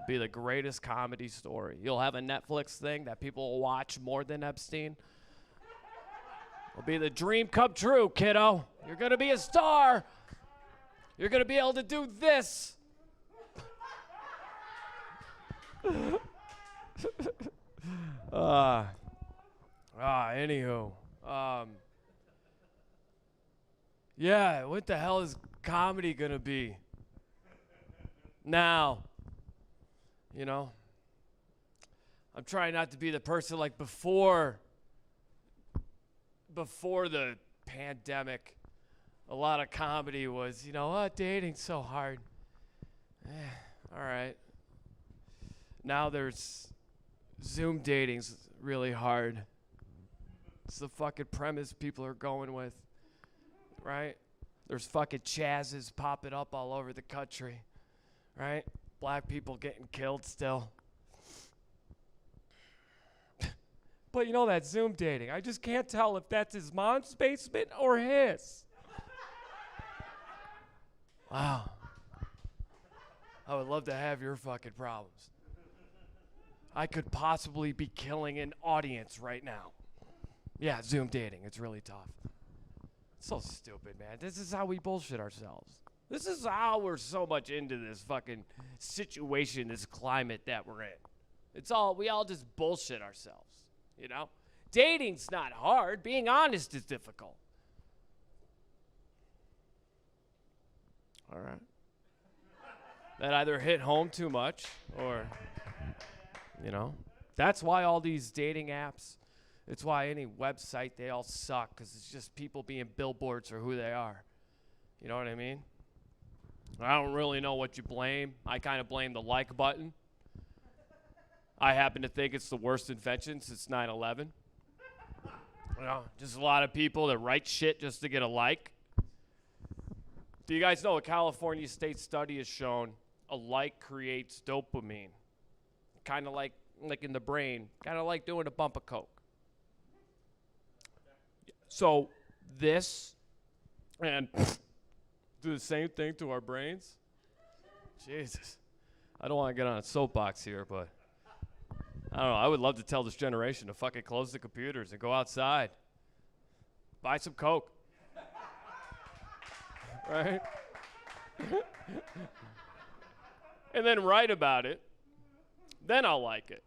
be the greatest comedy story. You'll have a Netflix thing that people will watch more than Epstein. It'll be the dream come true, kiddo. You're going to be a star. You're going to be able to do this. Anywho. Yeah, what the hell is comedy going to be? Now, you know, I'm trying not to be the person like before the pandemic. A lot of comedy was, you know, oh, dating's so hard. All right. Now there's Zoom dating's really hard. It's the fucking premise people are going with, right? There's fucking chazzes popping up all over the country, right? Black people getting killed still. But you know that Zoom dating, I just can't tell if that's his mom's basement or his. Wow. I would love to have your fucking problems. I could possibly be killing an audience right now. Yeah, Zoom dating, it's really tough. It's so stupid, man. This is how we bullshit ourselves. This is how we're so much into this fucking situation, this climate that we're in. We all just bullshit ourselves, you know? Dating's not hard. Being honest is difficult. All right. That either hit home too much or, you know, that's why all these dating apps, it's why any website, they all suck, because it's just people being billboards for who they are. You know what I mean? I don't really know what you blame. I kind of blame the like button. I happen to think it's the worst invention since 9/11. You know, just a lot of people that write shit just to get a like. Do you guys know a California state study has shown a like creates dopamine? Kind of like in the brain, kind of like doing a bump of coke. So this and do the same thing to our brains? Jesus. I don't want to get on a soapbox here, but I don't know. I would love to tell this generation to fucking close the computers and go outside. Buy some coke. Right? And then write about it. Then I'll like it.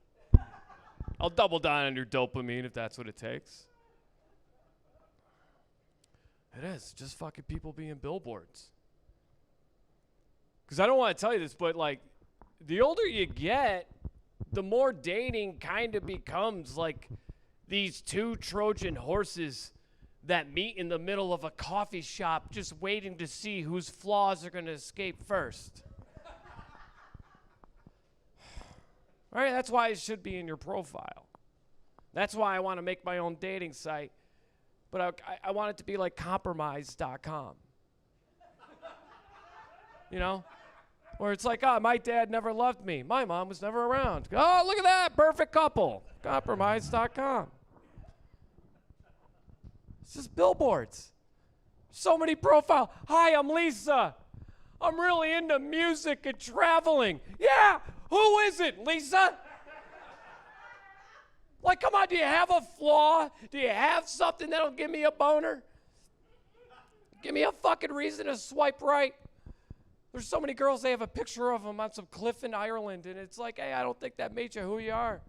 I'll double down on your dopamine if that's what it takes. It is just fucking people being billboards. Because I don't want to tell you this, but like, the older you get, the more dating kind of becomes like these two Trojan horses that meet in the middle of a coffee shop just waiting to see whose flaws are going to escape first. Right? That's why it should be in your profile. That's why I want to make my own dating site. But I want it to be like compromise.com. You know? Where it's like, oh, my dad never loved me. My mom was never around. Oh, look at that. Perfect couple. Compromise.com. It's just billboards. So many profile. Hi, I'm Lisa. I'm really into music and traveling. Yeah, who isn't, Lisa? Like, come on, do you have a flaw? Do you have something that'll give me a boner? Give me a fucking reason to swipe right. There's so many girls, they have a picture of them on some cliff in Ireland, and it's like, hey, I don't think that made you who you are.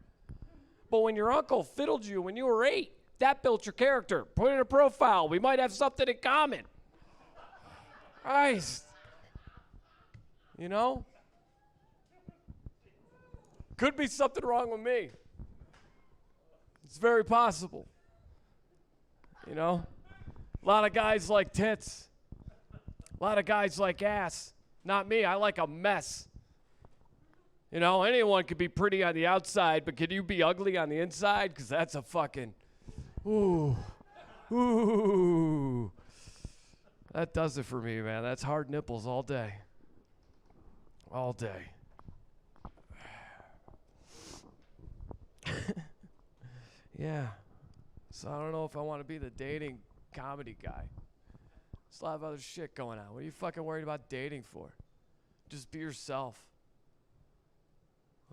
But when your uncle fiddled you when you were 8, that built your character. Put in a profile. We might have something in common. Christ. You know? Could be something wrong with me. It's very possible. You know? A lot of guys like tits. A lot of guys like ass. Not me. I like a mess. You know, anyone could be pretty on the outside, but can you be ugly on the inside? Because that's a fucking, ooh. That does it for me, man. That's hard nipples all day. All day. Yeah. So I don't know if I want to be the dating comedy guy. There's a lot of other shit going on. What are you fucking worried about dating for? Just be yourself.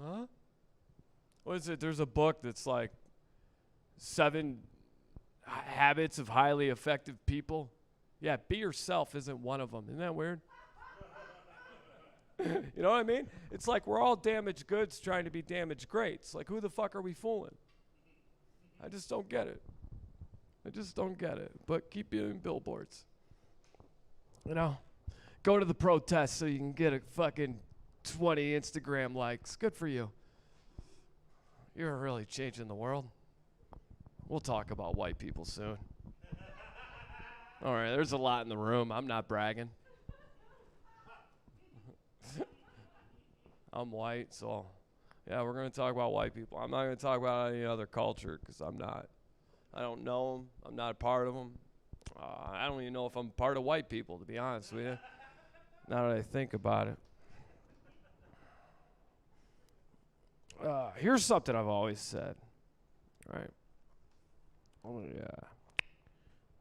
Huh? What is it? There's a book that's like 7 habits of highly effective people. Yeah, be yourself isn't one of them. Isn't that weird? You know what I mean? It's like we're all damaged goods trying to be damaged greats. Like, who the fuck are we fooling? I just don't get it. I just don't get it. But keep doing billboards. You know? Go to the protest so you can get a fucking 20 Instagram likes. Good for you. You're really changing the world. We'll talk about white people soon. All right, there's a lot in the room. I'm not bragging. I'm white, so yeah, we're going to talk about white people. I'm not going to talk about any other culture because I'm not. I don't know them. I'm not a part of them. I don't even know if I'm part of white people, to be honest with you. Now that I think about it. Here's something I've always said. Right? Oh, yeah.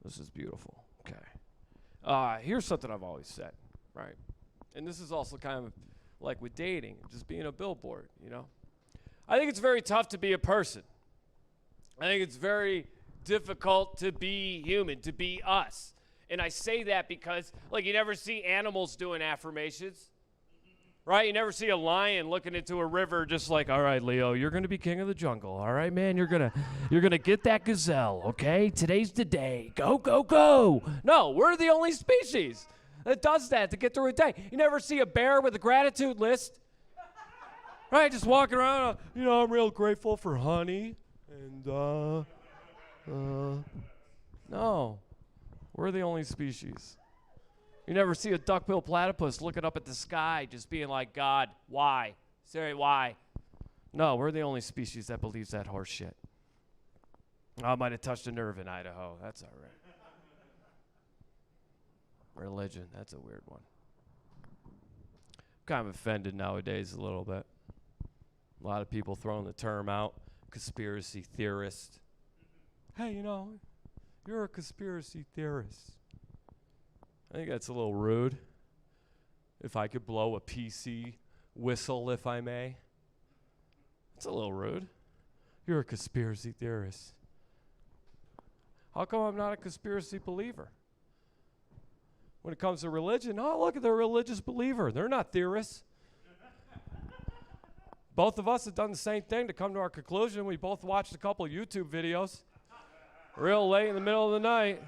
This is beautiful. Okay. Here's something I've always said. Right? And this is also kind of like with dating, just being a billboard, you know? I think it's very tough to be a person. I think it's very difficult to be human, to be us. And I say that because, like, you never see animals doing affirmations, right? You never see a lion looking into a river just like, all right, Leo, you're going to be king of the jungle. All right, man, you're going to get that gazelle, okay? Today's the day. Go, go, go. No, we're the only species that does that to get through a day. You never see a bear with a gratitude list, right? Just walking around, you know, I'm real grateful for honey, and, no, we're the only species. You never see a duck-billed platypus looking up at the sky just being like, God, why? Sorry, why? No, we're the only species that believes that horse shit. I might have touched a nerve in Idaho. That's all right. Religion, that's a weird one. Kind of offended nowadays a little bit. A lot of people throwing the term out, conspiracy theorist. Hey, you know, you're a conspiracy theorist. I think that's a little rude. If I could blow a PC whistle, if I may. It's a little rude. You're a conspiracy theorist. How come I'm not a conspiracy believer? When it comes to religion, oh, look at the religious believer. They're not theorists. Both of us have done the same thing to come to our conclusion. We both watched a couple YouTube videos real late in the middle of the night.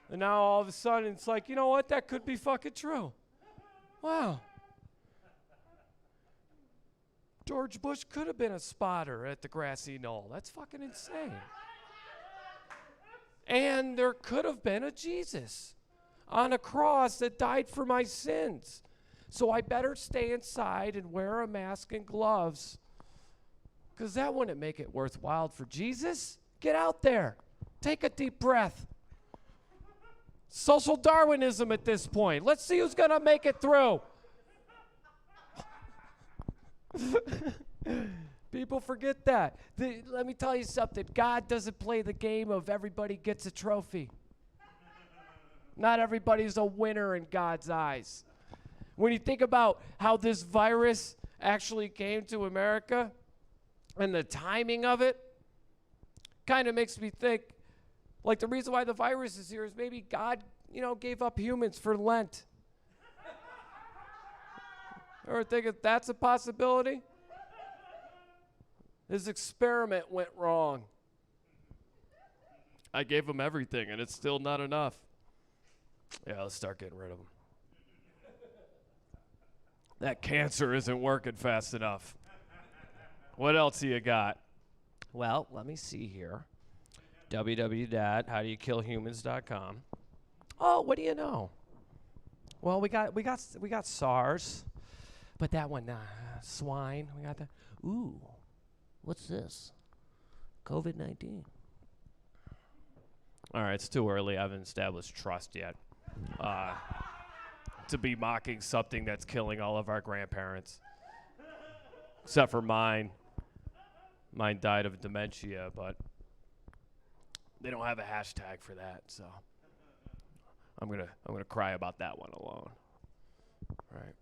And now all of a sudden it's like, you know what? That could be fucking true. Wow. George Bush could have been a spotter at the grassy knoll. That's fucking insane. And there could have been a Jesus on a cross that died for my sins. So I better stay inside and wear a mask and gloves, because that wouldn't make it worthwhile for Jesus. Get out there. Take a deep breath. Social Darwinism at this point. Let's see who's going to make it through. People forget that. Let me tell you something. God doesn't play the game of everybody gets a trophy. Not everybody's a winner in God's eyes. When you think about how this virus actually came to America and the timing of it, kind of makes me think, like, the reason why the virus is here is maybe God, gave up humans for Lent. Ever think if that's a possibility? His experiment went wrong. I gave him everything, and it's still not enough. Yeah, let's start getting rid of him. That cancer isn't working fast enough. What else do you got? Well, let me see here. www.howdoyoukillhumans.com. Oh, what do you know? Well, we got SARS, but that one, swine. We got that. Ooh, what's this? COVID-19. All right, it's too early. I haven't established trust yet. To be mocking something that's killing all of our grandparents. Except for mine. Mine died of dementia, but they don't have a hashtag for that, so I'm gonna cry about that one alone. Right.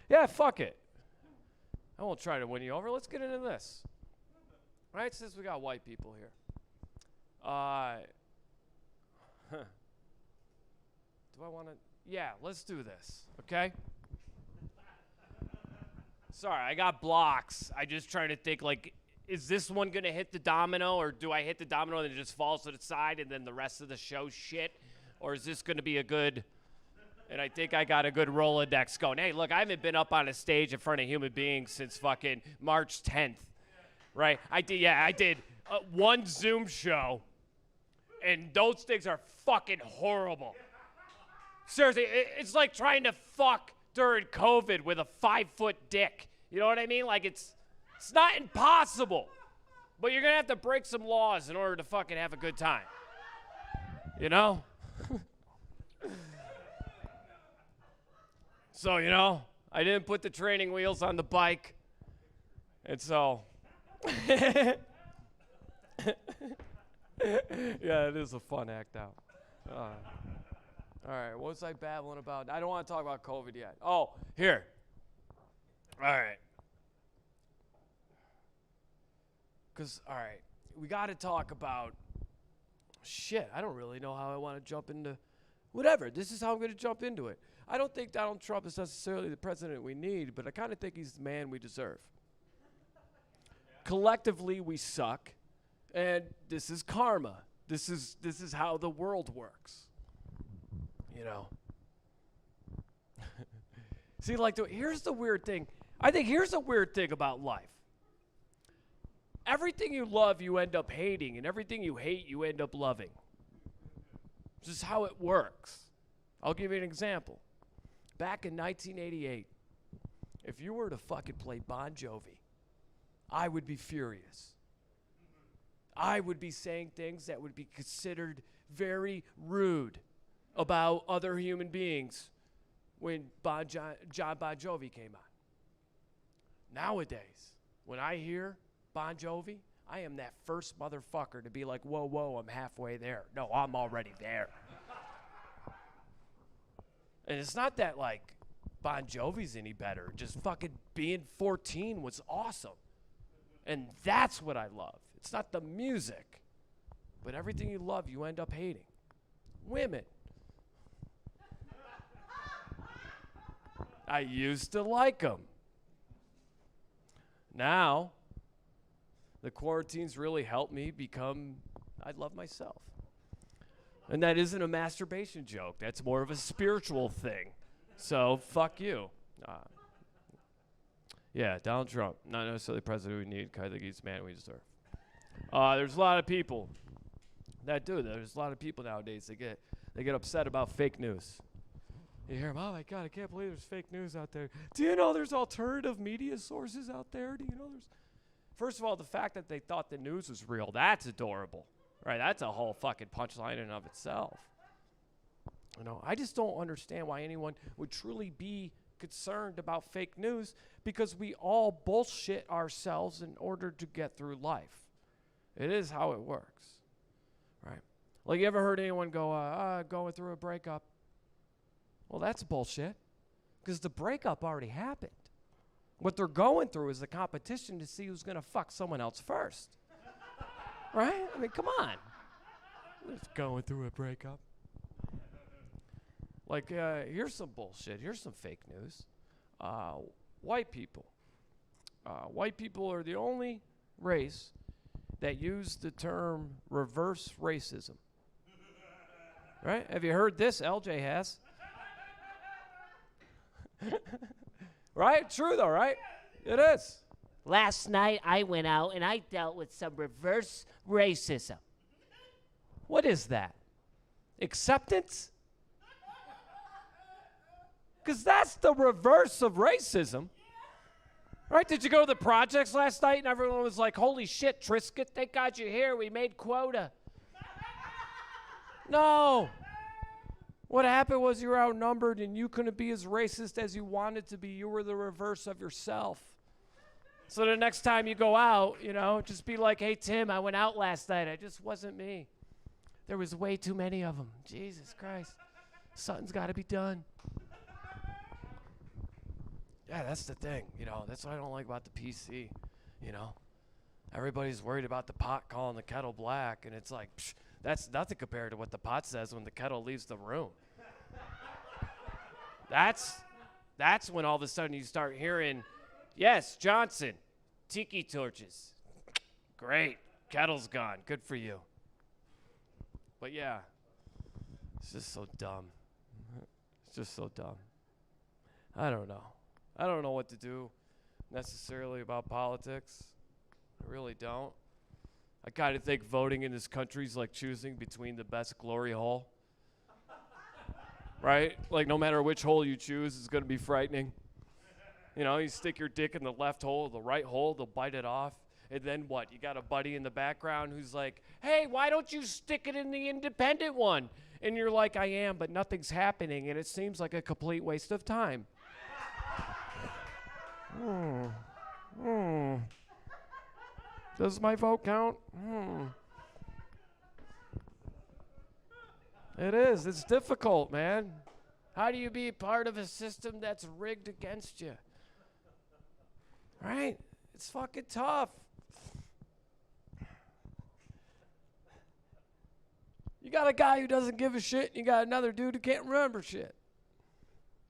Yeah, fuck it. I won't try to win you over. Let's get into this. All right, since we got white people here. Do I want to? Yeah, let's do this, okay? Sorry, I got blocks. I just trying to think, like, is this one going to hit the domino, or do I hit the domino and it just falls to the side and then the rest of the show shit? Or is this going to be a good, and I think I got a good Rolodex going. Hey, look, I haven't been up on a stage in front of human beings since fucking March 10th, right? I did one Zoom show, and those things are fucking horrible. Seriously, it's like trying to fuck during COVID with a 5-foot dick. You know what I mean? Like, it's not impossible, but you're going to have to break some laws in order to fucking have a good time. You know? So, I didn't put the training wheels on the bike, and so... Yeah, it is a fun act out. All right, what was I babbling about? I don't want to talk about COVID yet. Oh, here. All right. Because, all right, we got to talk about, shit, I don't really know how I want to jump into, whatever. This is how I'm going to jump into it. I don't think Donald Trump is necessarily the president we need, but I kind of think he's the man we deserve. Collectively, we suck, and this is karma. This is how the world works. See, like, here's the weird thing. I think here's the weird thing about life. Everything you love, you end up hating, and everything you hate, you end up loving. This is how it works. I'll give you an example. Back in 1988, if you were to fucking play Bon Jovi, I would be furious. I would be saying things that would be considered very rude about other human beings when John Bon Jovi came on. Nowadays, when I hear Bon Jovi, I am that first motherfucker to be like, whoa, I'm halfway there. No, I'm already there. And it's not that, like, Bon Jovi's any better. Just fucking being 14 was awesome. And that's what I love. It's not the music. But everything you love, you end up hating. Women. I used to like them. Now, the quarantine's really helped me become, I love myself. And that isn't a masturbation joke. That's more of a spiritual thing. So, fuck you. Yeah, Donald Trump, not necessarily the president we need. I think he's the man we deserve. There's a lot of people that do. There's a lot of people nowadays that get upset about fake news. You hear them, oh my God, I can't believe there's fake news out there. Do you know there's alternative media sources out there? Do you know there's... First of all, the fact that they thought the news was real, that's adorable. Right, that's a whole fucking punchline in and of itself. I just don't understand why anyone would truly be concerned about fake news, because we all bullshit ourselves in order to get through life. It is how it works. Right? Like, you ever heard anyone go, going through a breakup? Well, that's bullshit. because the breakup already happened. What they're going through is the competition to see who's going to fuck someone else first. Right? I mean, come on. Just going through a breakup. Like, here's some bullshit. Here's some fake news. White people. White people are the only race that use the term reverse racism. Right? Have you heard this? LJ has. Right? True though, right? It is. Last night I went out and I dealt with some reverse racism. What is that? Acceptance? Because that's the reverse of racism. Right? Did you go to the projects last night and everyone was like, holy shit, Trisket, thank God you're here. We made quota. No. What happened was you were outnumbered and you couldn't be as racist as you wanted to be. You were the reverse of yourself. So the next time you go out, you know, just be like, hey, Tim, I went out last night. It just wasn't me. There was way too many of them. Jesus Christ. Something's got to be done. Yeah, that's the thing. You know, that's what I don't like about the PC. You know, everybody's worried about the pot calling the kettle black. And it's like, psh, that's nothing compared to what the pot says when the kettle leaves the room. That's when all of a sudden you start hearing, yes, Johnson, tiki torches. Great. Kettle's gone. Good for you. But yeah, it's just so dumb. It's just so dumb. I don't know. I don't know what to do necessarily about politics. I really don't. I kind of think voting in this country is like choosing between the best glory hole. Right? Like no matter which hole you choose, it's going to be frightening. You know, you stick your dick in the left hole, the right hole, they'll bite it off. And then what? You got a buddy in the background who's like, hey, why don't you stick it in the independent one? And you're like, I am, but nothing's happening, and it seems like a complete waste of time. Does my vote count? It is. It's difficult, man. How do you be part of a system that's rigged against you? Right? It's fucking tough. You got a guy who doesn't give a shit, and you got another dude who can't remember shit.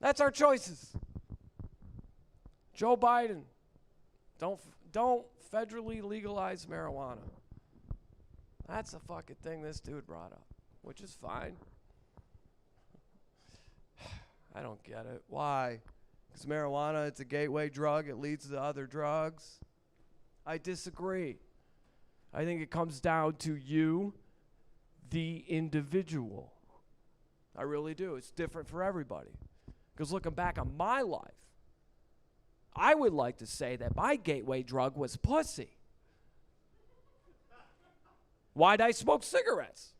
That's our choices. Joe Biden, don't federally legalize marijuana. That's a fucking thing this dude brought up, which is fine. I don't get it. Why? Because marijuana, it's a gateway drug. It leads to other drugs. I disagree. I think it comes down to you, the individual. I really do. It's different for everybody. Because looking back on my life, I would like to say that my gateway drug was pussy. Why'd I smoke cigarettes?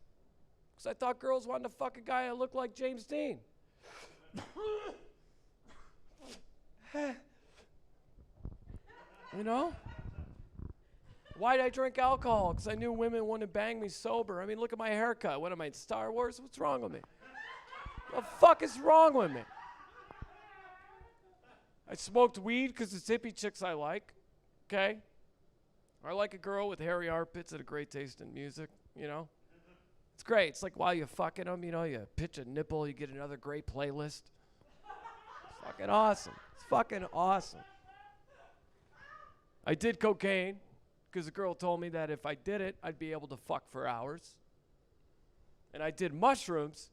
Because I thought girls wanted to fuck a guy that looked like James Dean. You know? Why'd I drink alcohol? Because I knew women wouldn't bang me sober. I mean, look at my haircut. What am I, in Star Wars? What's wrong with me? What the fuck is wrong with me? I smoked weed because it's hippie chicks I like, okay? I like a girl with hairy armpits and a great taste in music, you know? It's great. It's like while you're fucking them, you know, you pitch a nipple, you get another great playlist. It's fucking awesome. It's fucking awesome. I did cocaine because a girl told me that if I did it, I'd be able to fuck for hours. And I did mushrooms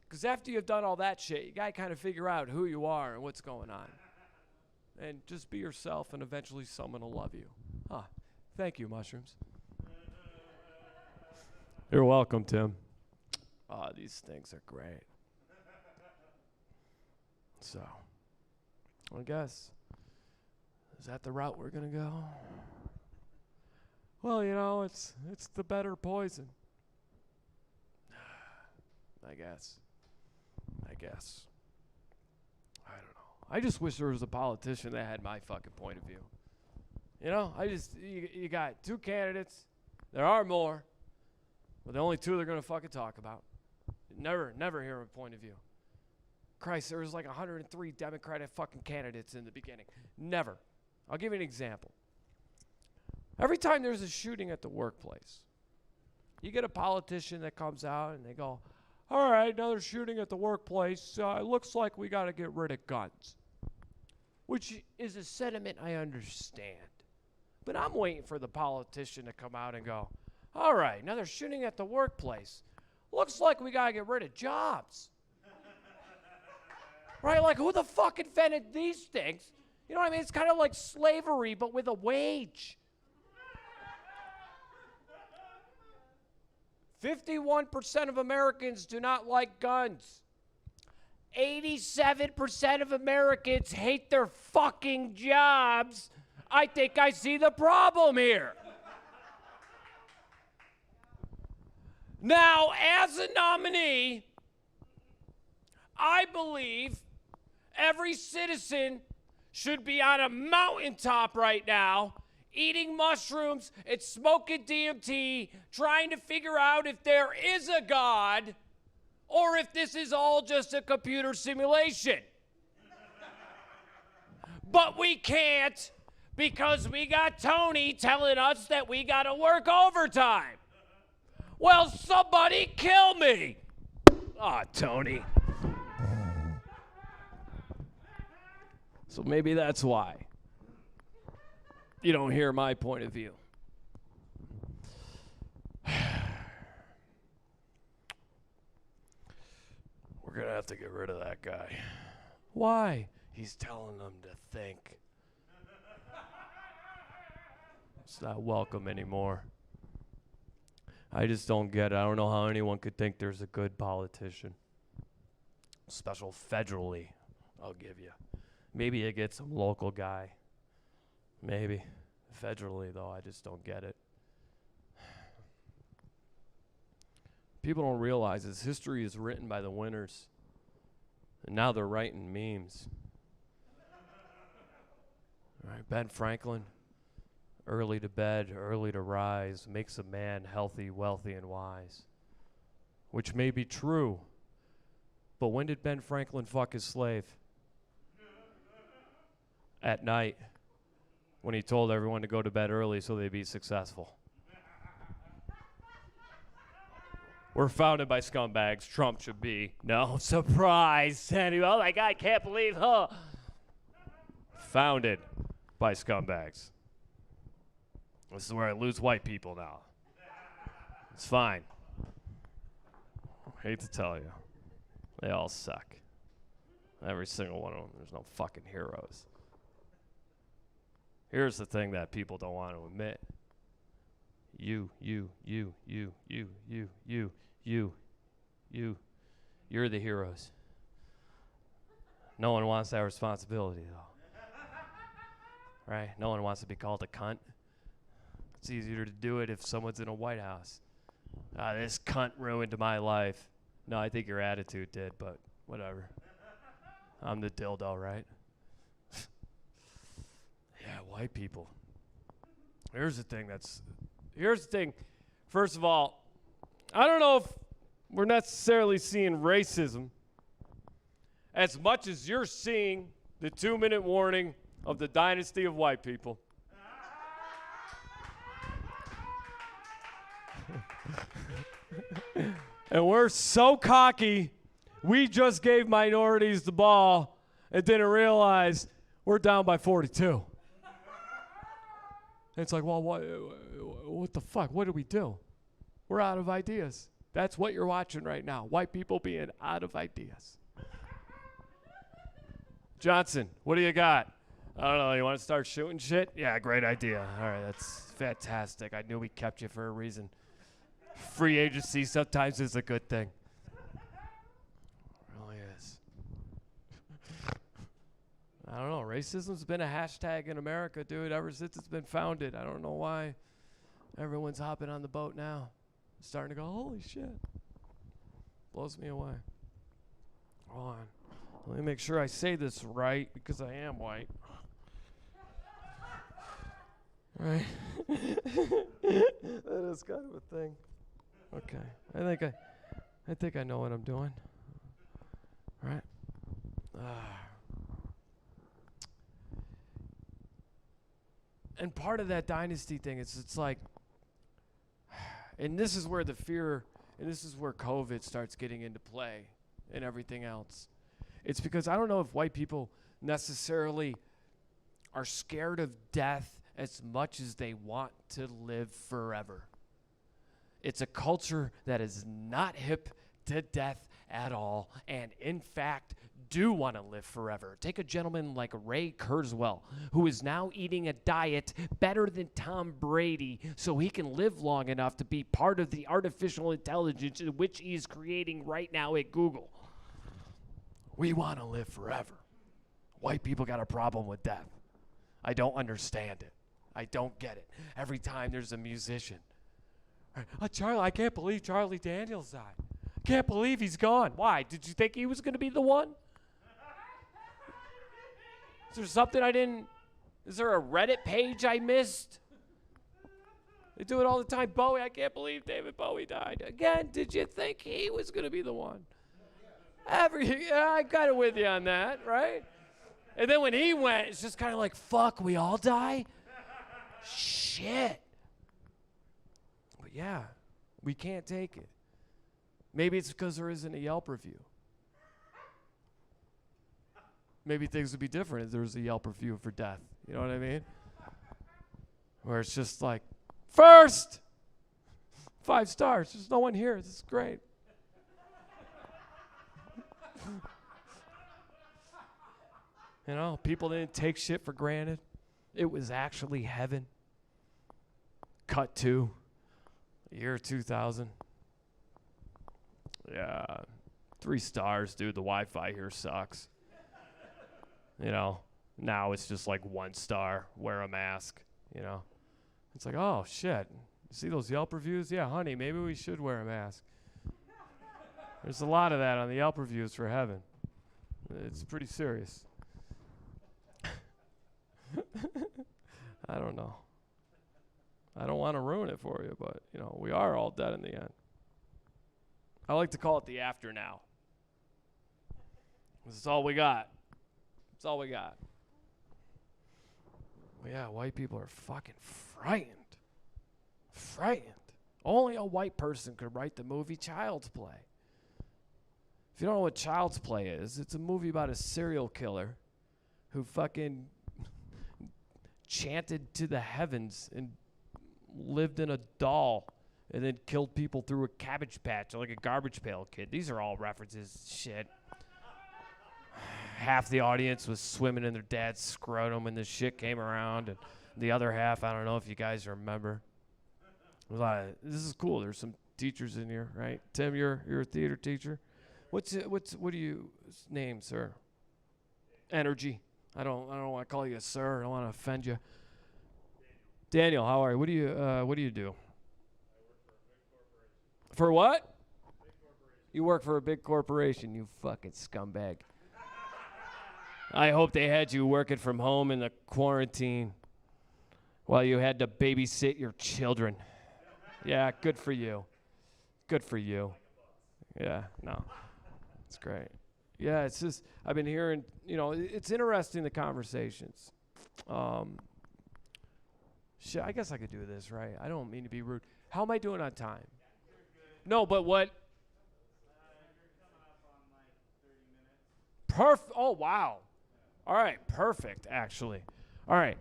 because after you've done all that shit, you got to kind of figure out who you are and what's going on. And just be yourself, and eventually someone will love you. Thank you, mushrooms. You're welcome, Tim. These things are great. So, I guess, is that the route we're going to go? Well, you know, it's the better poison. I guess. I don't know. I just wish there was a politician that had my fucking point of view. You know, you got two candidates. There are more, but the only two they're going to fucking talk about. Never hear a point of view. Christ, there was like 103 Democratic fucking candidates in the beginning. Never. I'll give you an example. Every time there's a shooting at the workplace, you get a politician that comes out and they go, all right, another shooting at the workplace. It looks like we got to get rid of guns, which is a sentiment I understand. But I'm waiting for the politician to come out and go, all right, another shooting at the workplace. Looks like we got to get rid of jobs. Right? Like, who the fuck invented these things? You know what I mean? It's kind of like slavery, but with a wage. 51% of Americans do not like guns. 87% of Americans hate their fucking jobs. I think I see the problem here. Now, as a nominee, I believe every citizen should be on a mountaintop right now, eating mushrooms and smoking DMT, trying to figure out if there is a God or if this is all just a computer simulation. But we can't because we got Tony telling us that we got to work overtime. Well, somebody kill me. Ah, Tony. So maybe that's why you don't hear my point of view. We're going to have to get rid of that guy. Why? He's telling them to think. It's not welcome anymore. I just don't get it. I don't know how anyone could think there's a good politician. Special federally, I'll give you. Maybe you get some local guy. Maybe. Federally, though, I just don't get it. People don't realize this history is written by the winners. And now they're writing memes. All right, Ben Franklin, early to bed, early to rise, makes a man healthy, wealthy, and wise. Which may be true, but when did Ben Franklin fuck his slave? At night, when he told everyone to go to bed early so they'd be successful. We're founded by scumbags. Trump should be. No surprise, Sandy. Oh my God, I can't believe, huh? Founded by scumbags. This is where I lose white people now. It's fine. I hate to tell you. They all suck. Every single one of them. There's no fucking heroes. Here's the thing that people don't want to admit. You're the heroes. No one wants that responsibility, though. Right? No one wants to be called a cunt. It's easier to do it if someone's in a White House. This cunt ruined my life. No, I think your attitude did, but whatever. I'm the dildo, right? Yeah, white people. Here's the thing. First of all, I don't know if we're necessarily seeing racism as much as you're seeing the 2-minute warning of the dynasty of white people. And we're so cocky, we just gave minorities the ball and didn't realize we're down by 42. And it's like, well, what the fuck? What do we do? We're out of ideas. That's what you're watching right now. White people being out of ideas. Johnson, what do you got? I don't know. You want to start shooting shit? Yeah, great idea. All right, that's fantastic. I knew we kept you for a reason. Free agency sometimes is a good thing. It really is. I don't know. Racism's been a hashtag in America, dude, ever since it's been founded. I don't know why everyone's hopping on the boat now. Starting to go, holy shit. Blows me away. Hold on. Let me make sure I say this right because I am white. Right? That is kind of a thing. Okay. I think I know what I'm doing. Right? And part of that dynasty thing is it's like, and this is where the fear, and this is where COVID starts getting into play and everything else. It's because I don't know if white people necessarily are scared of death as much as they want to live forever. It's a culture that is not hip to death at all, and in fact, do want to live forever. Take a gentleman like Ray Kurzweil, who is now eating a diet better than Tom Brady so he can live long enough to be part of the artificial intelligence in which he is creating right now at Google. We want to live forever. White people got a problem with death. I don't understand it. I don't get it. Every time there's a musician. Charlie, I can't believe Charlie Daniels died. I can't believe he's gone. Why? Did you think he was going to be the one? Is there something I didn't... Is there a Reddit page I missed? They do it all the time. Bowie, I can't believe David Bowie died. Again, did you think he was going to be the one? Yeah, I got it with you on that, right? And then when he went, it's just kind of like, fuck, we all die? Shit. But yeah, we can't take it. Maybe it's because there isn't a Yelp review. Maybe things would be different if there was a Yelp review for death. You know what I mean? Where it's just like, first, 5 stars. There's no one here. This is great. You know, people didn't take shit for granted. It was actually heaven. Cut to year 2000. Yeah, 3 stars, dude. The Wi-Fi here sucks. You know, now it's just like 1 star, wear a mask, you know. It's like, oh, shit. See those Yelp reviews? Yeah, honey, maybe we should wear a mask. There's a lot of that on the Yelp reviews for heaven. It's pretty serious. I don't know. I don't want to ruin it for you, but, you know, we are all dead in the end. I like to call it the after now. This is all we got. That's all we got. Well, yeah, white people are fucking frightened. Frightened. Only a white person could write the movie Child's Play. If you don't know what Child's Play is, it's a movie about a serial killer who fucking chanted to the heavens and lived in a doll and then killed people through a cabbage patch like a Garbage Pail Kid. These are all references. Shit. Half the audience was swimming in their dad's scrotum when this shit came around, and the other half, I don't know if you guys remember. This is cool. There's some teachers in here, right? Tim, you're a theater teacher. What do you name, sir? Energy. I don't want to call you a sir. I don't want to offend you. Daniel, how are you? What do you do? I work for a big corporation. For what? You work for a big corporation, you fucking scumbag. I hope they had you working from home in the quarantine while you had to babysit your children. Yeah, good for you. Good for you. Yeah, no. It's great. Yeah, it's just, I've been hearing, you know, it's interesting, the conversations. Shit, I guess I could do this, right? I don't mean to be rude. How am I doing on time? No, but what? Perfect. Oh, wow. All right, perfect, actually. All right.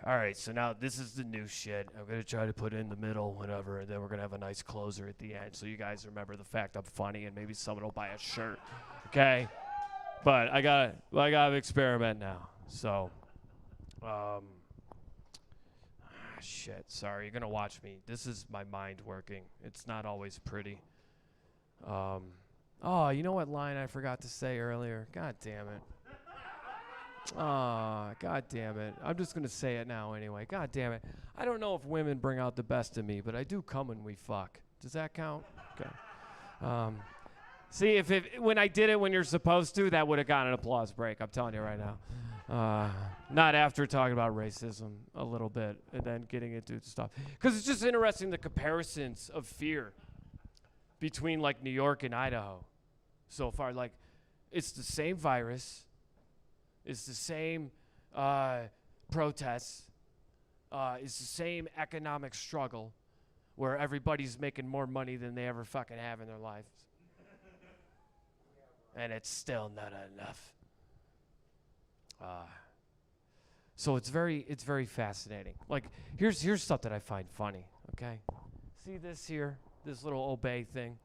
All right, so now this is the new shit. I'm going to try to put it in the middle, whatever, and then we're going to have a nice closer at the end so you guys remember the fact I'm funny and maybe someone will buy a shirt, okay? But I got to experiment now. So, shit, sorry, you're going to watch me. This is my mind working. It's not always pretty. Oh, you know what line I forgot to say earlier? God damn it. Oh, God damn it. I'm just going to say it now anyway. God damn it. I don't know if women bring out the best in me, but I do come when we fuck. Does that count? Okay. See, when I did it when you're supposed to, that would have gotten an applause break. I'm telling you right now. Not after talking about racism a little bit and then getting into stuff. Because it's just interesting, the comparisons of fear between, like, New York and Idaho so far. Like, it's the same virus. It's the same protests. It's the same economic struggle where everybody's making more money than they ever fucking have in their lives. And it's still not enough. So it's very fascinating. Like, here's stuff that I find funny, okay? See this here? This little obey thing?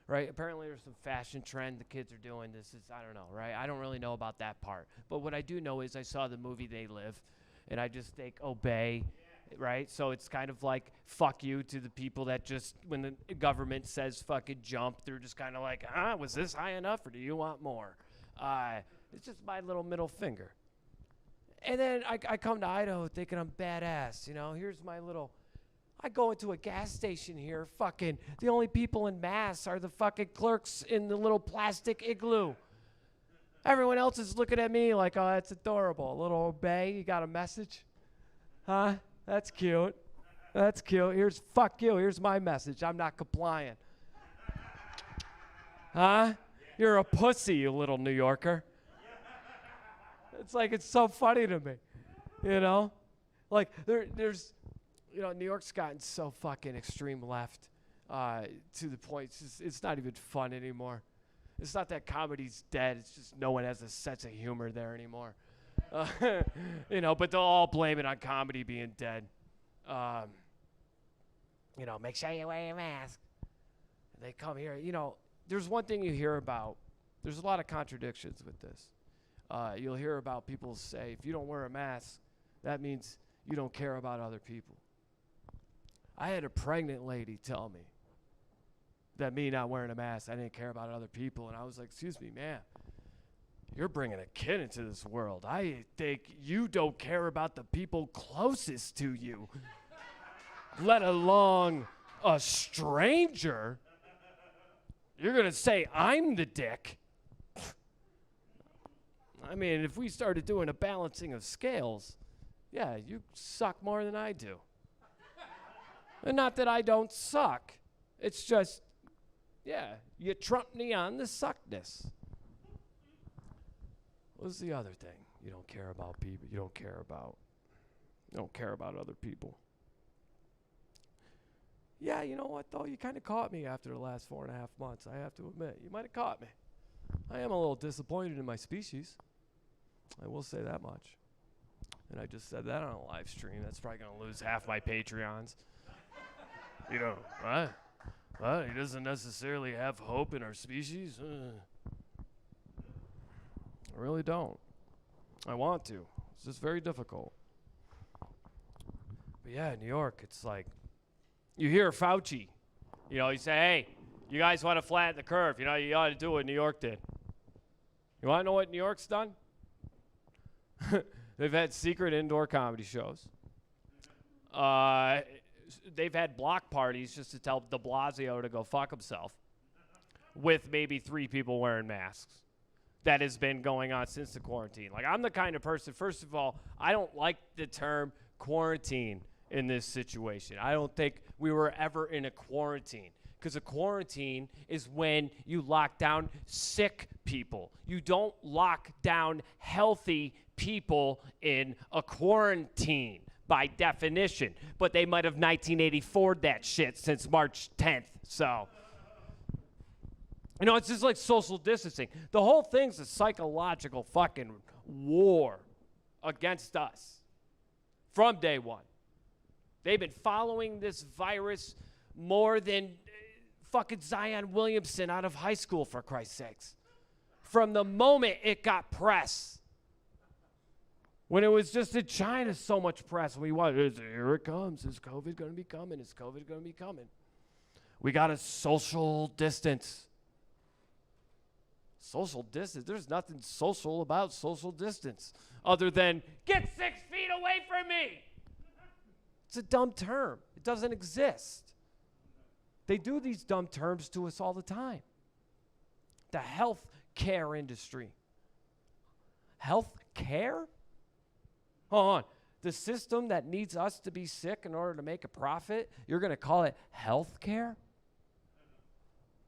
Right? Apparently there's some fashion trend the kids are doing. This is, I don't know, right? I don't really know about that part. But what I do know is I saw the movie They Live, and I just think obey, right? So it's kind of like fuck you to the people that just, when the government says fucking jump, they're just kind of like, was this high enough or do you want more? It's just my little middle finger. And then I come to Idaho thinking I'm badass, you know? Here's my little... I go into a gas station here, fucking, the only people in masks are the fucking clerks in the little plastic igloo. Everyone else is looking at me like, oh, that's adorable. A little obey, you got a message? Huh? That's cute. That's cute. Here's, fuck you, here's my message. I'm not complying. Huh? You're a pussy, you little New Yorker. It's like, it's so funny to me, you know? Like, there's... You know, New York's gotten so fucking extreme left to the point it's not even fun anymore. It's not that comedy's dead. It's just no one has a sense of humor there anymore. You know, but they'll all blame it on comedy being dead. You know, make sure you wear your mask. And they come here. You know, there's one thing you hear about. There's a lot of contradictions with this. You'll hear about people say, if you don't wear a mask, that means you don't care about other people. I had a pregnant lady tell me that me not wearing a mask, I didn't care about other people. And I was like, excuse me, ma'am, you're bringing a kid into this world. I think you don't care about the people closest to you, let alone a stranger. You're going to say I'm the dick. I mean, if we started doing a balancing of scales, yeah, you suck more than I do. And not that I don't suck. It's just, yeah, you trump me on the suckness. What's the other thing? You don't care about people. You don't care about other people. Yeah, you know what, though? You kind of caught me after the last 4.5 months, I have to admit. You might have caught me. I am a little disappointed in my species. I will say that much. And I just said that on a live stream. That's probably going to lose half my Patreons. You know, right? He doesn't necessarily have hope in our species. I really don't. I want to. It's just very difficult. But yeah, New York, it's like, you hear Fauci. You know, you say, hey, you guys want to flatten the curve. You know, you ought to do what New York did. You want to know what New York's done? They've had secret indoor comedy shows. They've had block parties just to tell de Blasio to go fuck himself with maybe 3 people wearing masks. That has been going on since the quarantine. Like, I'm the kind of person, first of all, I don't like the term quarantine in this situation. I don't think we were ever in a quarantine, because a quarantine is when you lock down sick people. You don't lock down healthy people in a quarantine by definition, but they might have 1984'd that shit since March 10th. So, you know, it's just like social distancing. The whole thing's a psychological fucking war against us from day one. They've been following this virus more than fucking Zion Williamson out of high school, for Christ's sakes. From the moment it got press. When it was just in China, so much press. We wanted, here it comes. Is COVID going to be coming? Is COVID going to be coming? We got to social distance. Social distance? There's nothing social about social distance other than get 6 feet away from me. It's a dumb term. It doesn't exist. They do these dumb terms to us all the time. The health care industry. Health care? Hold on. The system that needs us to be sick in order to make a profit, you're going to call it health care?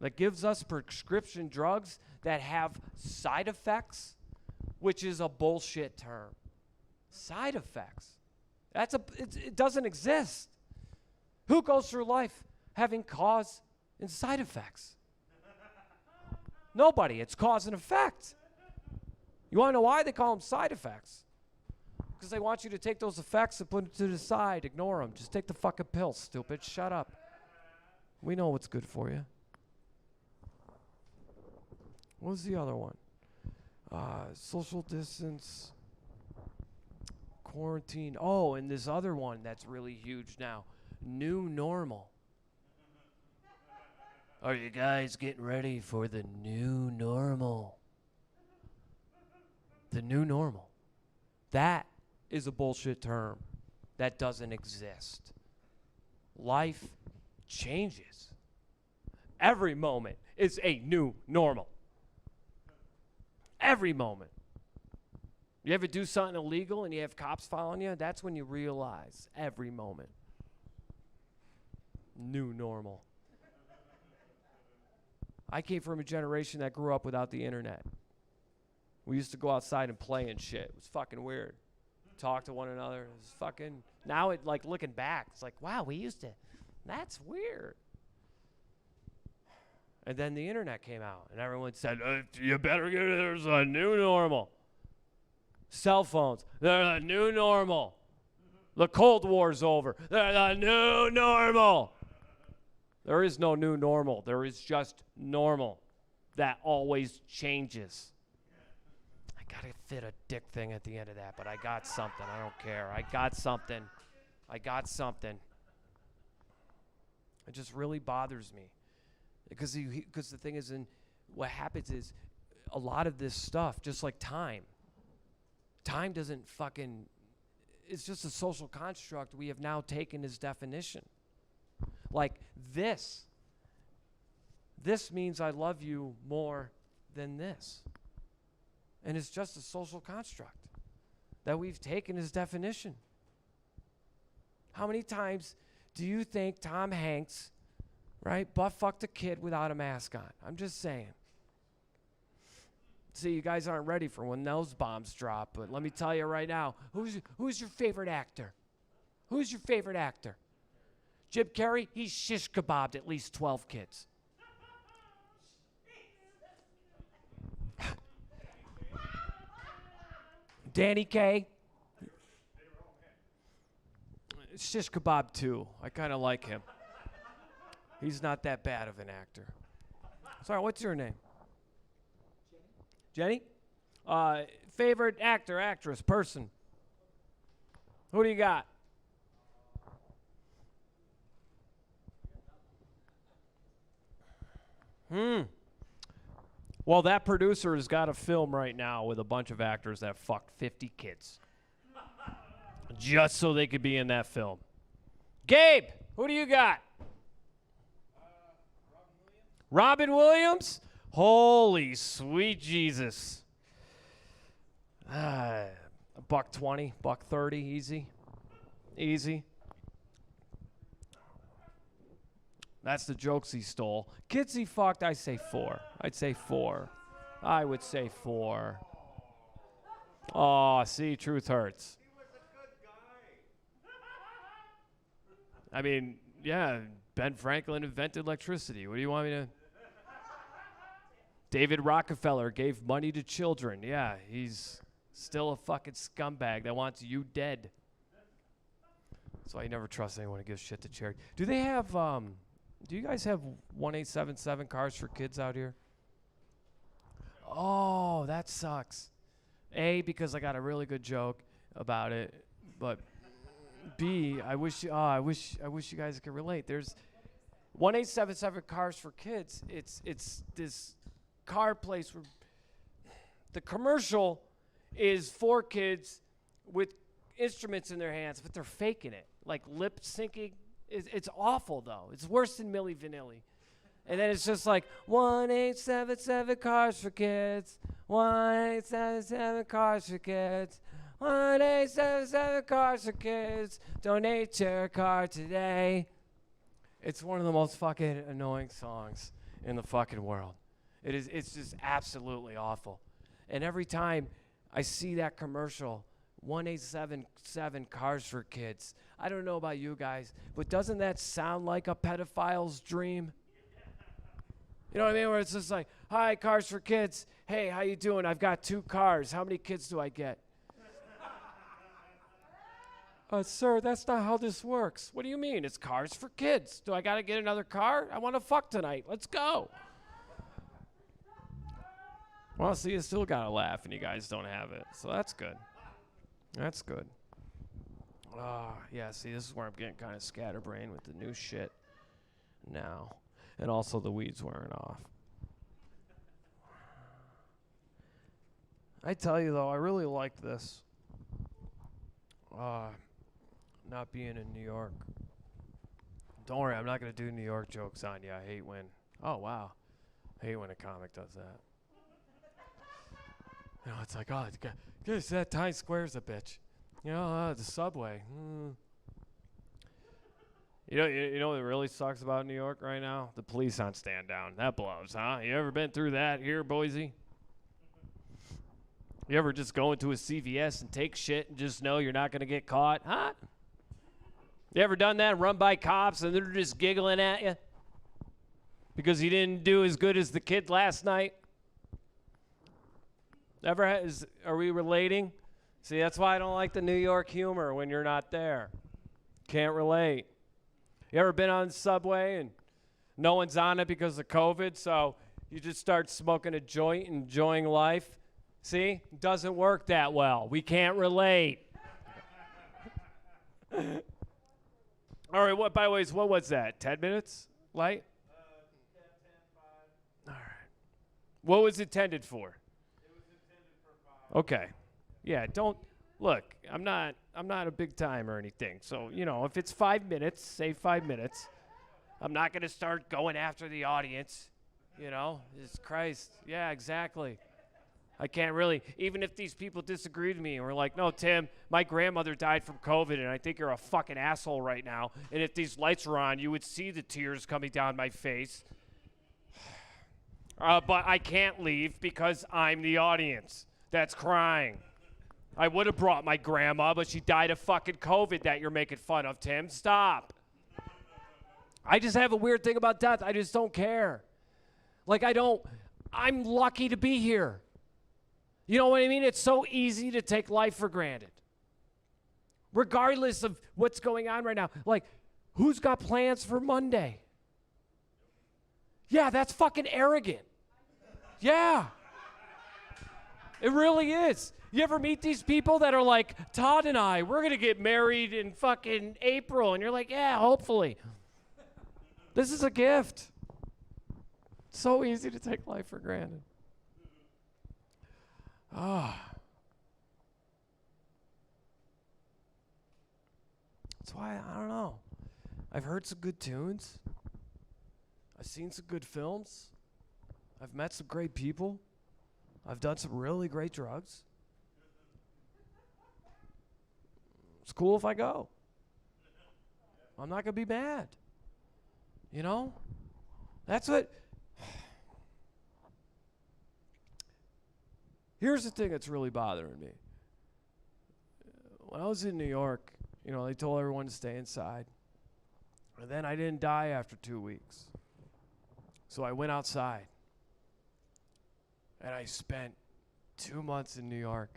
that gives us prescription drugs that have side effects, which is a bullshit term. Side effects. It doesn't exist. Who goes through life having cause and side effects? Nobody. It's cause and effect. You want to know why they call them side effects? Because they want you to take those effects and put them to the side. Ignore them. Just take the fucking pill, stupid. Shut up. We know what's good for you. What was the other one? Social distance, quarantine. Oh, and this other one that's really huge now. New normal. Are you guys getting ready for the new normal? The new normal. That is a bullshit term. That doesn't exist. Life changes. Every moment is a new normal. Every moment. You ever do something illegal and you have cops following you? That's when you realize every moment. New normal. I came from a generation that grew up without the internet. We used to go outside and play and shit. It was fucking weird. Talk to one another. It was fucking, now it, like, looking back, it's like, wow, we used to, that's weird. And then the internet came out, and everyone said, you better get it, there's a new normal. Cell phones, they're the new normal. The Cold War's over. They're the new normal. There is no new normal. There is just normal that always changes. I got to fit a dick thing at the end of that, but I got something. I don't care. I got something. It just really bothers me. Because the thing is, what happens is a lot of this stuff, just like time doesn't fucking, it's just a social construct we have now taken as definition. Like this means I love you more than this. And it's just a social construct that we've taken as definition. How many times do you think Tom Hanks, right, butt-fucked a kid without a mask on? I'm just saying. See, you guys aren't ready for when those bombs drop, but let me tell you right now, who's your favorite actor? Who's your favorite actor? Jim Carrey, he's shish kebabbed at least 12 kids. Danny Kaye, shish kebab too. I kind of like him. He's not that bad of an actor. Sorry, what's your name? Jenny? Favorite actor, actress, person? Who do you got? Well, that producer has got a film right now with a bunch of actors that fucked 50 kids. Just so they could be in that film. Gabe, who do you got? Robin Williams? Holy sweet Jesus. $120, $130, easy. Easy. That's the jokes he stole. Kids he fucked, I say 4. I'd say 4. I would say 4. Oh, see, truth hurts. He was a good guy. I mean, yeah, Ben Franklin invented electricity. What do you want me to... David Rockefeller gave money to children. Yeah, he's still a fucking scumbag that wants you dead. So I never trust anyone who gives shit to charity. Do they have, do you guys have 1877 cars for kids out here? Oh, that sucks. A, because I got a really good joke about it, but B, I wish you guys could relate. There's 1877 cars for kids. It's this car place where the commercial is 4 kids with instruments in their hands, but they're faking it, like lip syncing. It's awful though. It's worse than Milli Vanilli. And then it's just like 1877 cars for kids. 1877 cars for kids. 1877 cars for kids. Donate your car today. It's one of the most fucking annoying songs. in the fucking world. It's just absolutely awful. And every time I see that commercial, 1877 Cars for Kids, I don't know about you guys, but doesn't that sound like a pedophile's dream? You know what I mean? Where it's just like, hi, Cars for Kids. Hey, how you doing? I've got 2 cars. How many kids do I get? Sir, that's not how this works. What do you mean? It's Cars for Kids. Do I got to get another car? I want to fuck tonight. Let's go. Well, see, you still got to laugh, and you guys don't have it. So that's good. That's good. Yeah, see, this is where I'm getting kind of scatterbrained with the new shit now. And also the weed's wearing off. I tell you, though, I really like this. Not being in New York. Don't worry, I'm not going to do New York jokes on you. I hate when... Oh, wow. I hate when a comic does that. You know, it's like, oh, it's that Times Square's a bitch. You know, the subway. You know what really sucks about New York right now? The police on stand down. That blows, huh? You ever been through that here, Boise? You ever just go into a CVS and take shit and just know you're not going to get caught? Huh? You ever done that? Run by cops and they're just giggling at you? Because you didn't do as good as the kid last night? Are we relating? See, that's why I don't like the New York humor when you're not there. Can't relate. You ever been on the subway and no one's on it because of COVID, so you just start smoking a joint and enjoying life? See? Doesn't work that well. We can't relate. All right, what was that? 10 minutes? Light? 10, 5. All right. What was intended for? It was intended for 5. Okay. Yeah, don't look, I'm not a big time or anything. So, you know, if it's 5 minutes, say 5 minutes. I'm not going to start going after the audience. You know, it's Christ. Yeah, exactly. I can't really, even if these people disagree with me and were like, no, Tim, my grandmother died from COVID and I think you're a fucking asshole right now. And if these lights were on, you would see the tears coming down my face. But I can't leave because I'm the audience that's crying. I would have brought my grandma, but she died of fucking COVID that you're making fun of, Tim. Stop. I just have a weird thing about death. I just don't care. Like, I'm lucky to be here. You know what I mean? It's so easy to take life for granted. Regardless of what's going on right now. Like, who's got plans for Monday? Yeah, that's fucking arrogant. Yeah. It really is. You ever meet these people that are like, Todd and I, we're going to get married in fucking April. And you're like, yeah, hopefully. This is a gift. It's so easy to take life for granted. That's why, I don't know. I've heard some good tunes. I've seen some good films. I've met some great people. I've done some really great drugs. It's cool if I go. I'm not going to be mad. You know? That's what... Here's the thing that's really bothering me. When I was in New York, you know, they told everyone to stay inside. And then I didn't die after 2 weeks. So I went outside. And I spent 2 months in New York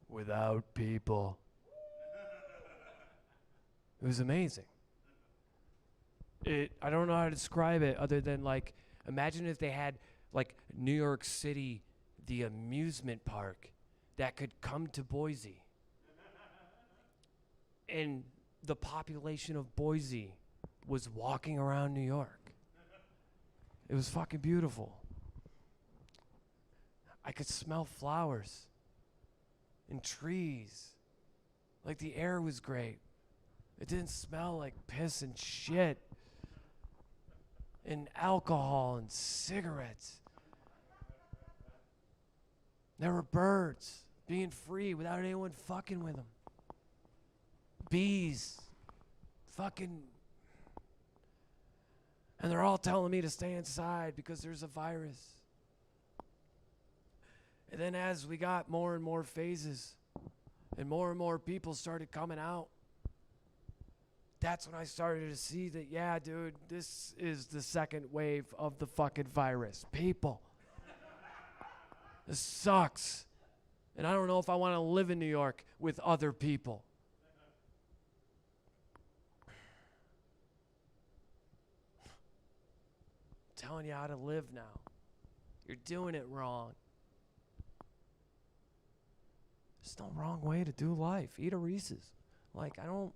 without people. It was amazing. I don't know how to describe it other than, like, imagine if they had, like, New York City, the amusement park, that could come to Boise. And the population of Boise was walking around New York. It was fucking beautiful. I could smell flowers and trees. Like, the air was great. It didn't smell like piss and shit and alcohol and cigarettes. There were birds being free without anyone fucking with them. Bees fucking... And they're all telling me to stay inside because there's a virus. And then as we got more and more phases and more people started coming out, that's when I started to see that, yeah, dude, this is the second wave of the fucking virus. People. This sucks. And I don't know if I want to live in New York with other people. I'm telling you how to live now. You're doing it wrong. There's no wrong way to do life. Eat a Reese's. Like, I don't...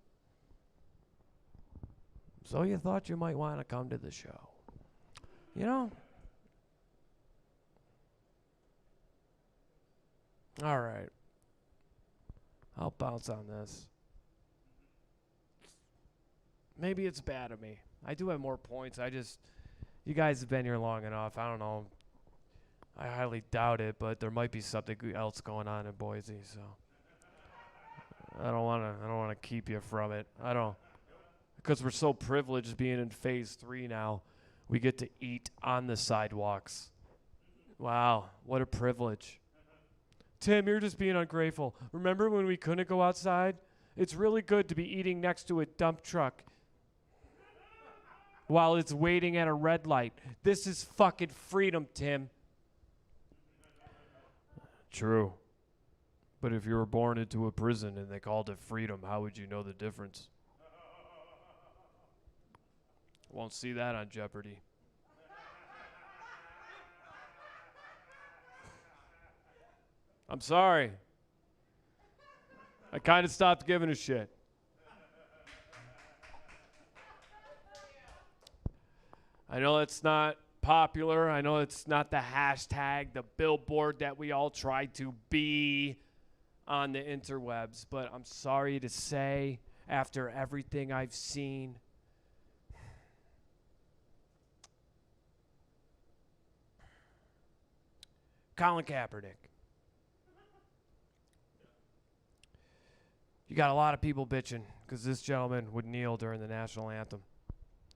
So you thought you might want to come to the show. You know? All right. I'll bounce on this. Maybe it's bad of me. I do have more points. You guys have been here long enough. I don't know. I highly doubt it, but there might be something else going on in Boise, so I don't want to keep you from it. Because we're so privileged being in phase 3 now. We get to eat on the sidewalks. Wow, what a privilege. Tim, you're just being ungrateful. Remember when we couldn't go outside? It's really good to be eating next to a dump truck while it's waiting at a red light. This is fucking freedom, Tim. True. But if you were born into a prison and they called it freedom, how would you know the difference? Won't see that on Jeopardy. I'm sorry. I kind of stopped giving a shit. I know it's not popular. I know it's not the hashtag, the billboard that we all try to be on the interwebs, but I'm sorry to say, after everything I've seen, Colin Kaepernick. You got a lot of people bitching because this gentleman would kneel during the national anthem.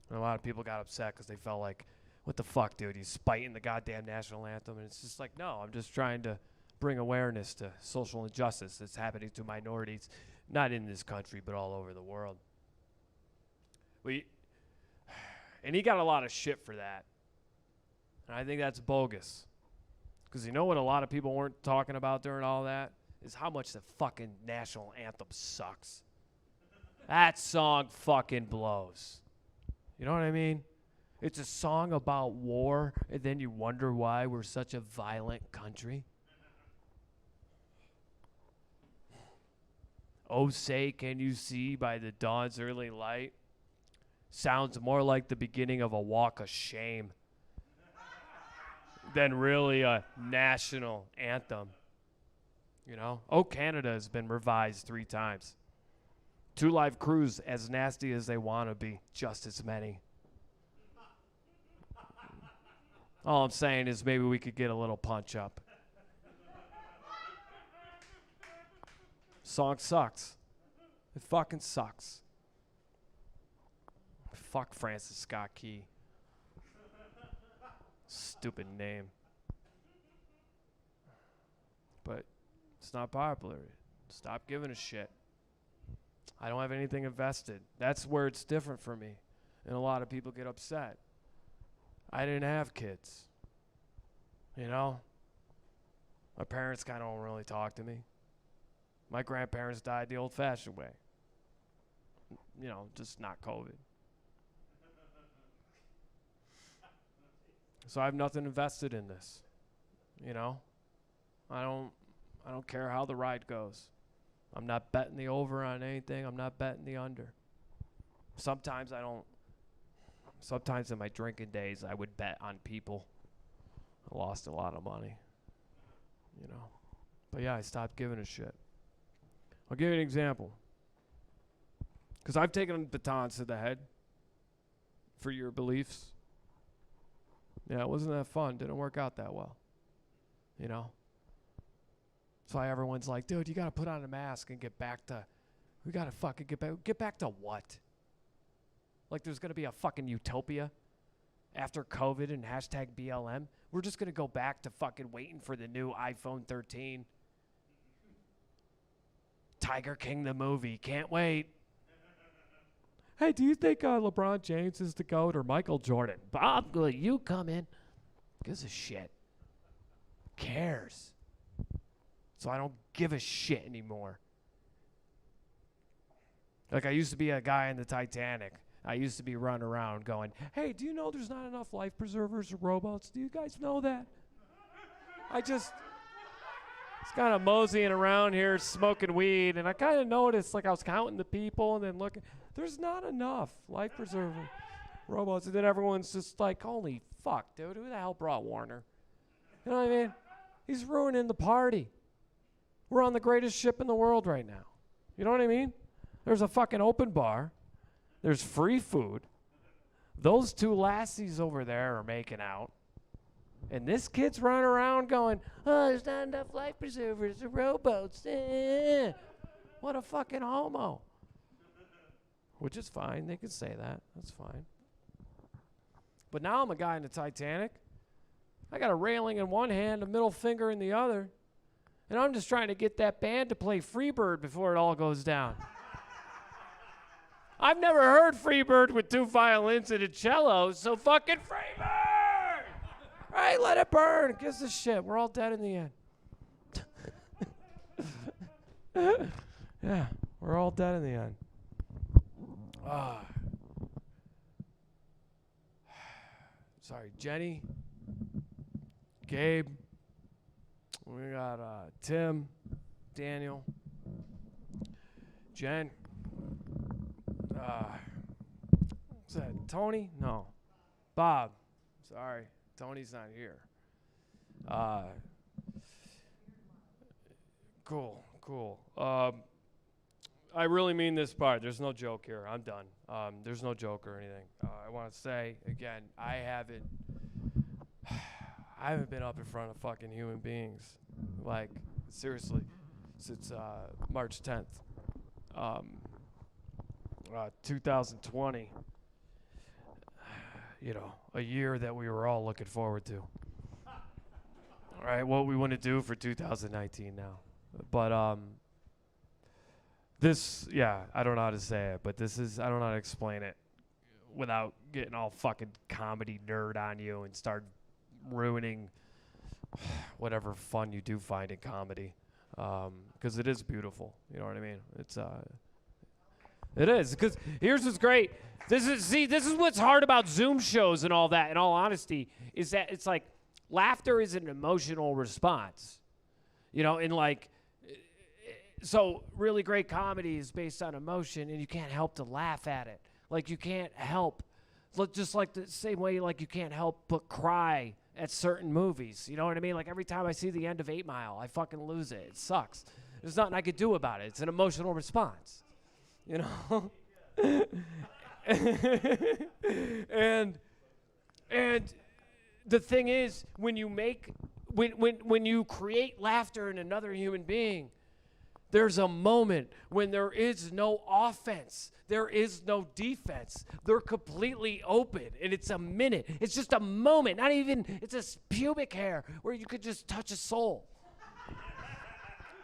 And a lot of people got upset because they felt like, what the fuck, dude? He's spiting the goddamn national anthem. And it's just like, no, I'm just trying to bring awareness to social injustice that's happening to minorities, not in this country, but all over the world. And he got a lot of shit for that. And I think that's bogus. Because you know what a lot of people weren't talking about during all that? Is how much the fucking national anthem sucks. That song fucking blows. You know what I mean? It's a song about war, and then you wonder why we're such a violent country. Oh, say, can you see by the dawn's early light? Sounds more like the beginning of a walk of shame than really a national anthem. You know? Oh, Canada has been revised 3 times. 2 Live Crews, as nasty as they want to be, just as many. All I'm saying is maybe we could get a little punch up. Song sucks. It fucking sucks. Fuck Francis Scott Key. Stupid name. But it's not popular. Stop giving a shit. I don't have anything invested. That's where it's different for me. And a lot of people get upset. I didn't have kids. You know? My parents kind of don't really talk to me. My grandparents died the old-fashioned way. You know, just not COVID. So I have nothing invested in this. You know? I don't care how the ride goes. I'm not betting the over on anything. I'm not betting the under. Sometimes in my drinking days, I would bet on people. I lost a lot of money. You know? But yeah, I stopped giving a shit. I'll give you an example. Because I've taken batons to the head for your beliefs. Yeah, it wasn't that fun. Didn't work out that well. You know? That's why everyone's like, dude, you got to put on a mask and get back to, we got to fucking get back to what? Like there's going to be a fucking utopia? after COVID and hashtag BLM, we're just going to go back to fucking waiting for the new iPhone 13. Tiger King the movie. Can't wait. Hey, do you think LeBron James is the GOAT or Michael Jordan? Bob, good. You come in. Gives a shit. Cares. So I don't give a shit anymore. Like, I used to be a guy in the Titanic. I used to be running around going, hey, do you know there's not enough life preservers or rowboats? Do you guys know that? I just kind of moseying around here smoking weed, and I kind of noticed, like, I was counting the people and then looking. There's not enough life preserver rowboats. And then everyone's just like, holy fuck, dude, who the hell brought Warner? You know what I mean? He's ruining the party. We're on the greatest ship in the world right now. You know what I mean? There's a fucking open bar. There's free food. Those two lassies over there are making out. And this kid's running around going, oh, there's not enough life preservers or rowboats. What a fucking homo. Which is fine. They can say that. That's fine. But now I'm a guy in the Titanic. I got a railing in one hand, a middle finger in the other. And I'm just trying to get that band to play Freebird before it all goes down. I've never heard Freebird with 2 violins and a cello, so fucking Freebird! Right, let it burn. Gives a shit. We're all dead in the end. Yeah, we're all dead in the end. Sorry, Jenny, Gabe, we got Tim, Daniel, Jen, what's that, Tony? No, Bob, sorry, Tony's not here. Cool. I really mean this part. There's no joke here. I'm done. There's no joke or anything. I want to say, again, I haven't been up in front of fucking human beings, like, seriously, since March 10th, 2020. You know, a year that we were all looking forward to. All right, what we want to do for 2019 now. But this, yeah, I don't know how to say it, but this is, I don't know how to explain it without getting all fucking comedy nerd on you and start ruining whatever fun you do find in comedy. Because it is beautiful, you know what I mean? It is, because here's what's great. This is what's hard about Zoom shows and all that, in all honesty, is that it's like laughter is an emotional response. You know, and like, so really great comedy is based on emotion, and you can't help to laugh at it. Like, you can't help, just like the same way, like, you can't help but cry at certain movies. You know what I mean? Like, every time I see the end of 8 Mile, I fucking lose it. It sucks. There's nothing I could do about it. It's an emotional response. You know? and the thing is, when you create laughter in another human being, there's a moment when there is no offense. There is no defense. They're completely open, and it's a minute. It's just a moment. Not even, it's a pubic hair where you could just touch a soul.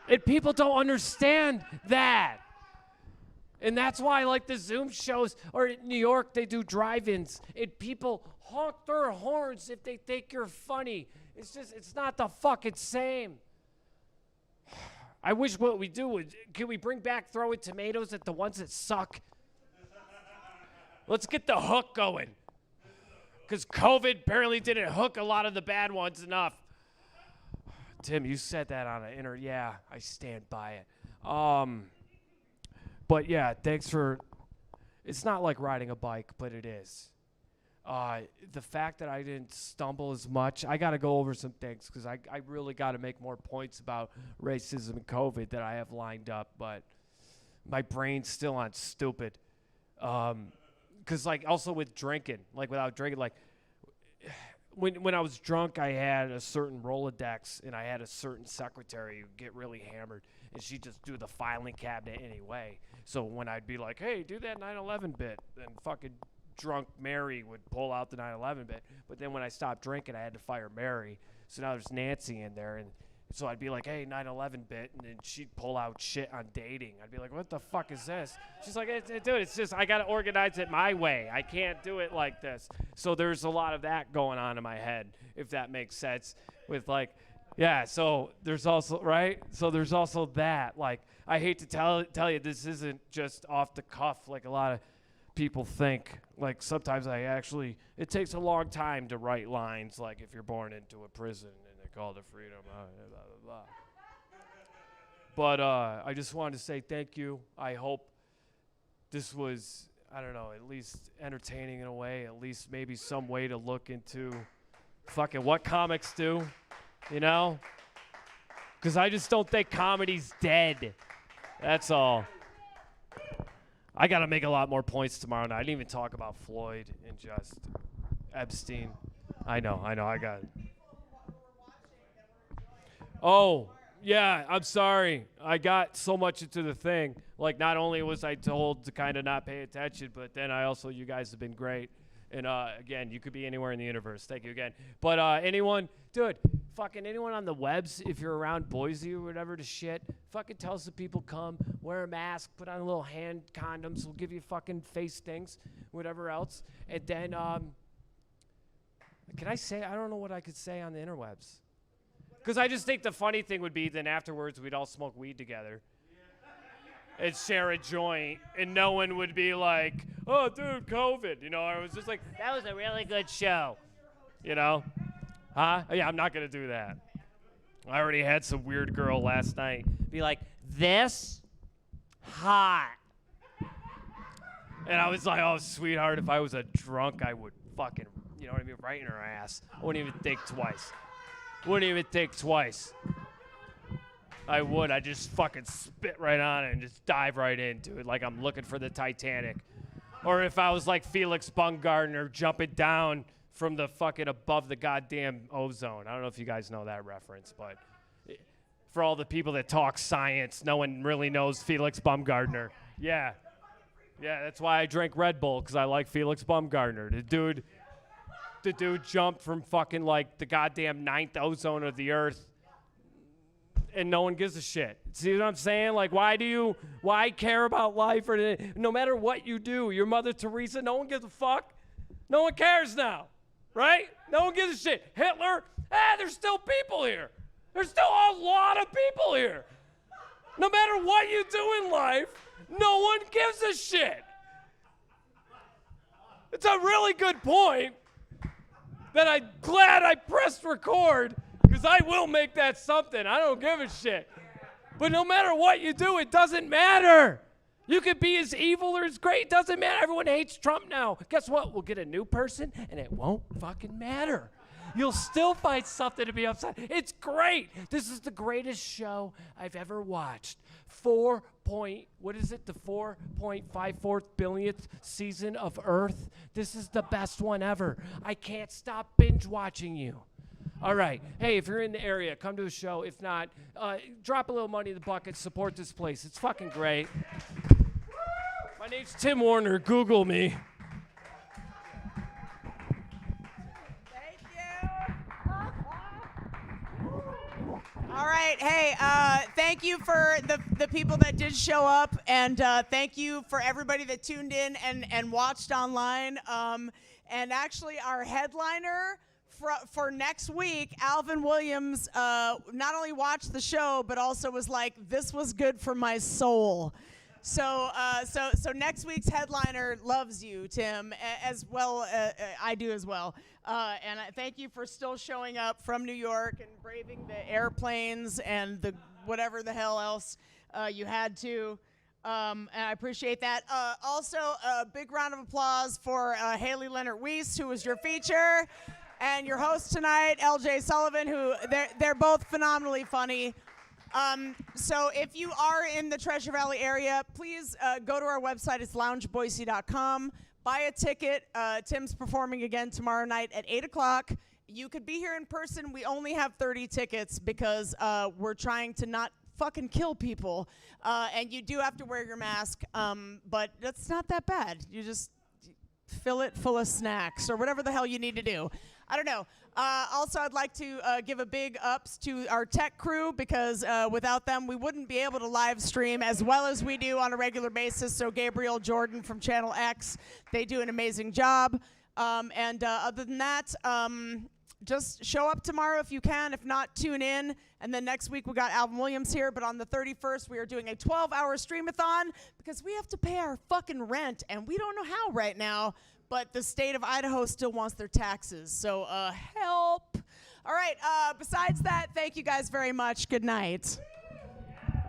And people don't understand that. And that's why, like, the Zoom shows, or in New York, they do drive-ins, and people honk their horns if they think you're funny. It's just, it's not the fucking same. I wish what we do would, can we bring back throwing tomatoes at the ones that suck? Let's get the hook going. Because COVID apparently didn't hook a lot of the bad ones enough. Tim, you said that on an yeah, I stand by it. But yeah, thanks for, it's not like riding a bike, but it is. The fact that I didn't stumble as much, I got to go over some things because I really got to make more points about racism and COVID that I have lined up, but my brain's still on stupid. Because, like, also with drinking, like, without drinking, like, when I was drunk, I had a certain Rolodex, and I had a certain secretary who get really hammered, and she'd just do the filing cabinet anyway. So when I'd be like, hey, do that 9/11 bit, and fucking drunk Mary would pull out the 9/11 bit. But then when I stopped drinking, I had to fire Mary. So now there's Nancy in there, and so I'd be like, hey, 9/11 bit, and then she'd pull out shit on dating. I'd be like, what the fuck is this? She's like, dude, it's just I got to organize it my way. I can't do it like this. So there's a lot of that going on in my head, if that makes sense, with like, yeah, so there's also, right? So there's also that. Like, I hate to tell you, this isn't just off the cuff like a lot of people think. Like, sometimes it takes a long time to write lines, like if you're born into a prison and they call it freedom, blah, blah, blah. But I just wanted to say thank you. I hope this was, I don't know, at least entertaining in a way, at least maybe some way to look into fucking what comics do, you know? Because I just don't think comedy's dead. That's all. I got to make a lot more points tomorrow night. I didn't even talk about Floyd and just Epstein. I know, I got it. Oh, yeah, I'm sorry. I got so much into the thing. Like, not only was I told to kind of not pay attention, but then you guys have been great. And, again, you could be anywhere in the universe. Thank you again. But anyone on the webs, if you're around Boise or whatever to shit, fucking tell some people come, wear a mask, put on a little hand condoms. We'll give you fucking face things, whatever else. And then, can I say, I don't know what I could say on the interwebs. Because I just think the funny thing would be then afterwards we'd all smoke weed together. And share a joint, and no one would be like, oh, dude, COVID. You know, I was just like, That was a really good show. you know? Huh? Yeah, I'm not going to do that. I already had some weird girl last night Be like, this hot. and I was like, oh, sweetheart, if I was a drunk, I would fucking, you know what I mean, right in her ass. I wouldn't even think twice. I would. I just fucking spit right on it and just dive right into it like I'm looking for the Titanic. Or if I was like Felix Baumgartner jumping down from the fucking above the goddamn ozone. I don't know if you guys know that reference, but for all the people that talk science, no one really knows Felix Baumgartner. Yeah. Yeah, that's why I drink Red Bull, because I like Felix Baumgartner. The dude jumped from fucking like the goddamn 9th ozone of the earth, and no one gives a shit. See what I'm saying? Like, why care about life? Or no matter what you do, your Mother Teresa, no one gives a fuck. No one cares now, right? No one gives a shit. Hitler, there's still people here. There's still a lot of people here. No matter what you do in life, no one gives a shit. It's a really good point that I'm glad I pressed record, because I will make that something. I don't give a shit. But no matter what you do, it doesn't matter. You could be as evil or as great. It doesn't matter. Everyone hates Trump now. Guess what? We'll get a new person, and it won't fucking matter. You'll still find something to be upset. It's great. This is the greatest show I've ever watched. The 4.54 billionth season of Earth. This is the best one ever. I can't stop binge watching you. All right. Hey, if you're in the area, come to a show. If not, drop a little money in the bucket. Support this place. It's fucking great. My name's Tim Warner. Google me. Thank you. All right. Hey, thank you for the people that did show up, and thank you for everybody that tuned in and watched online. And actually, our headliner for next week, Alvin Williams, not only watched the show, but also was like, this was good for my soul. So next week's headliner loves you, Tim, as well. I do as well. And I thank you for still showing up from New York and braving the airplanes and the whatever the hell else you had to. And I appreciate that. Also, a big round of applause for Hailee Lenhart-Wees, who was your feature, and your host tonight, LJ Sullivan, who they're both phenomenally funny. So if you are in the Treasure Valley area, please go to our website. It's loungeboise.com. Buy a ticket. Tim's performing again tomorrow night at 8 o'clock. You could be here in person. We only have 30 tickets because we're trying to not fucking kill people. And you do have to wear your mask, but that's not that bad. You just fill it full of snacks or whatever the hell you need to do. I don't know. Also, I'd like to give a big ups to our tech crew because without them, we wouldn't be able to live stream as well as we do on a regular basis. So Gabriel, Jordan from Channel X, they do an amazing job. And other than that, just show up tomorrow if you can. If not, tune in. And then next week, we got Alvin Williams here. But on the 31st, we are doing a 12-hour streamathon because we have to pay our fucking rent. And we don't know how right now. But the state of Idaho still wants their taxes. So help. All right. Besides that, thank you guys very much. Good night.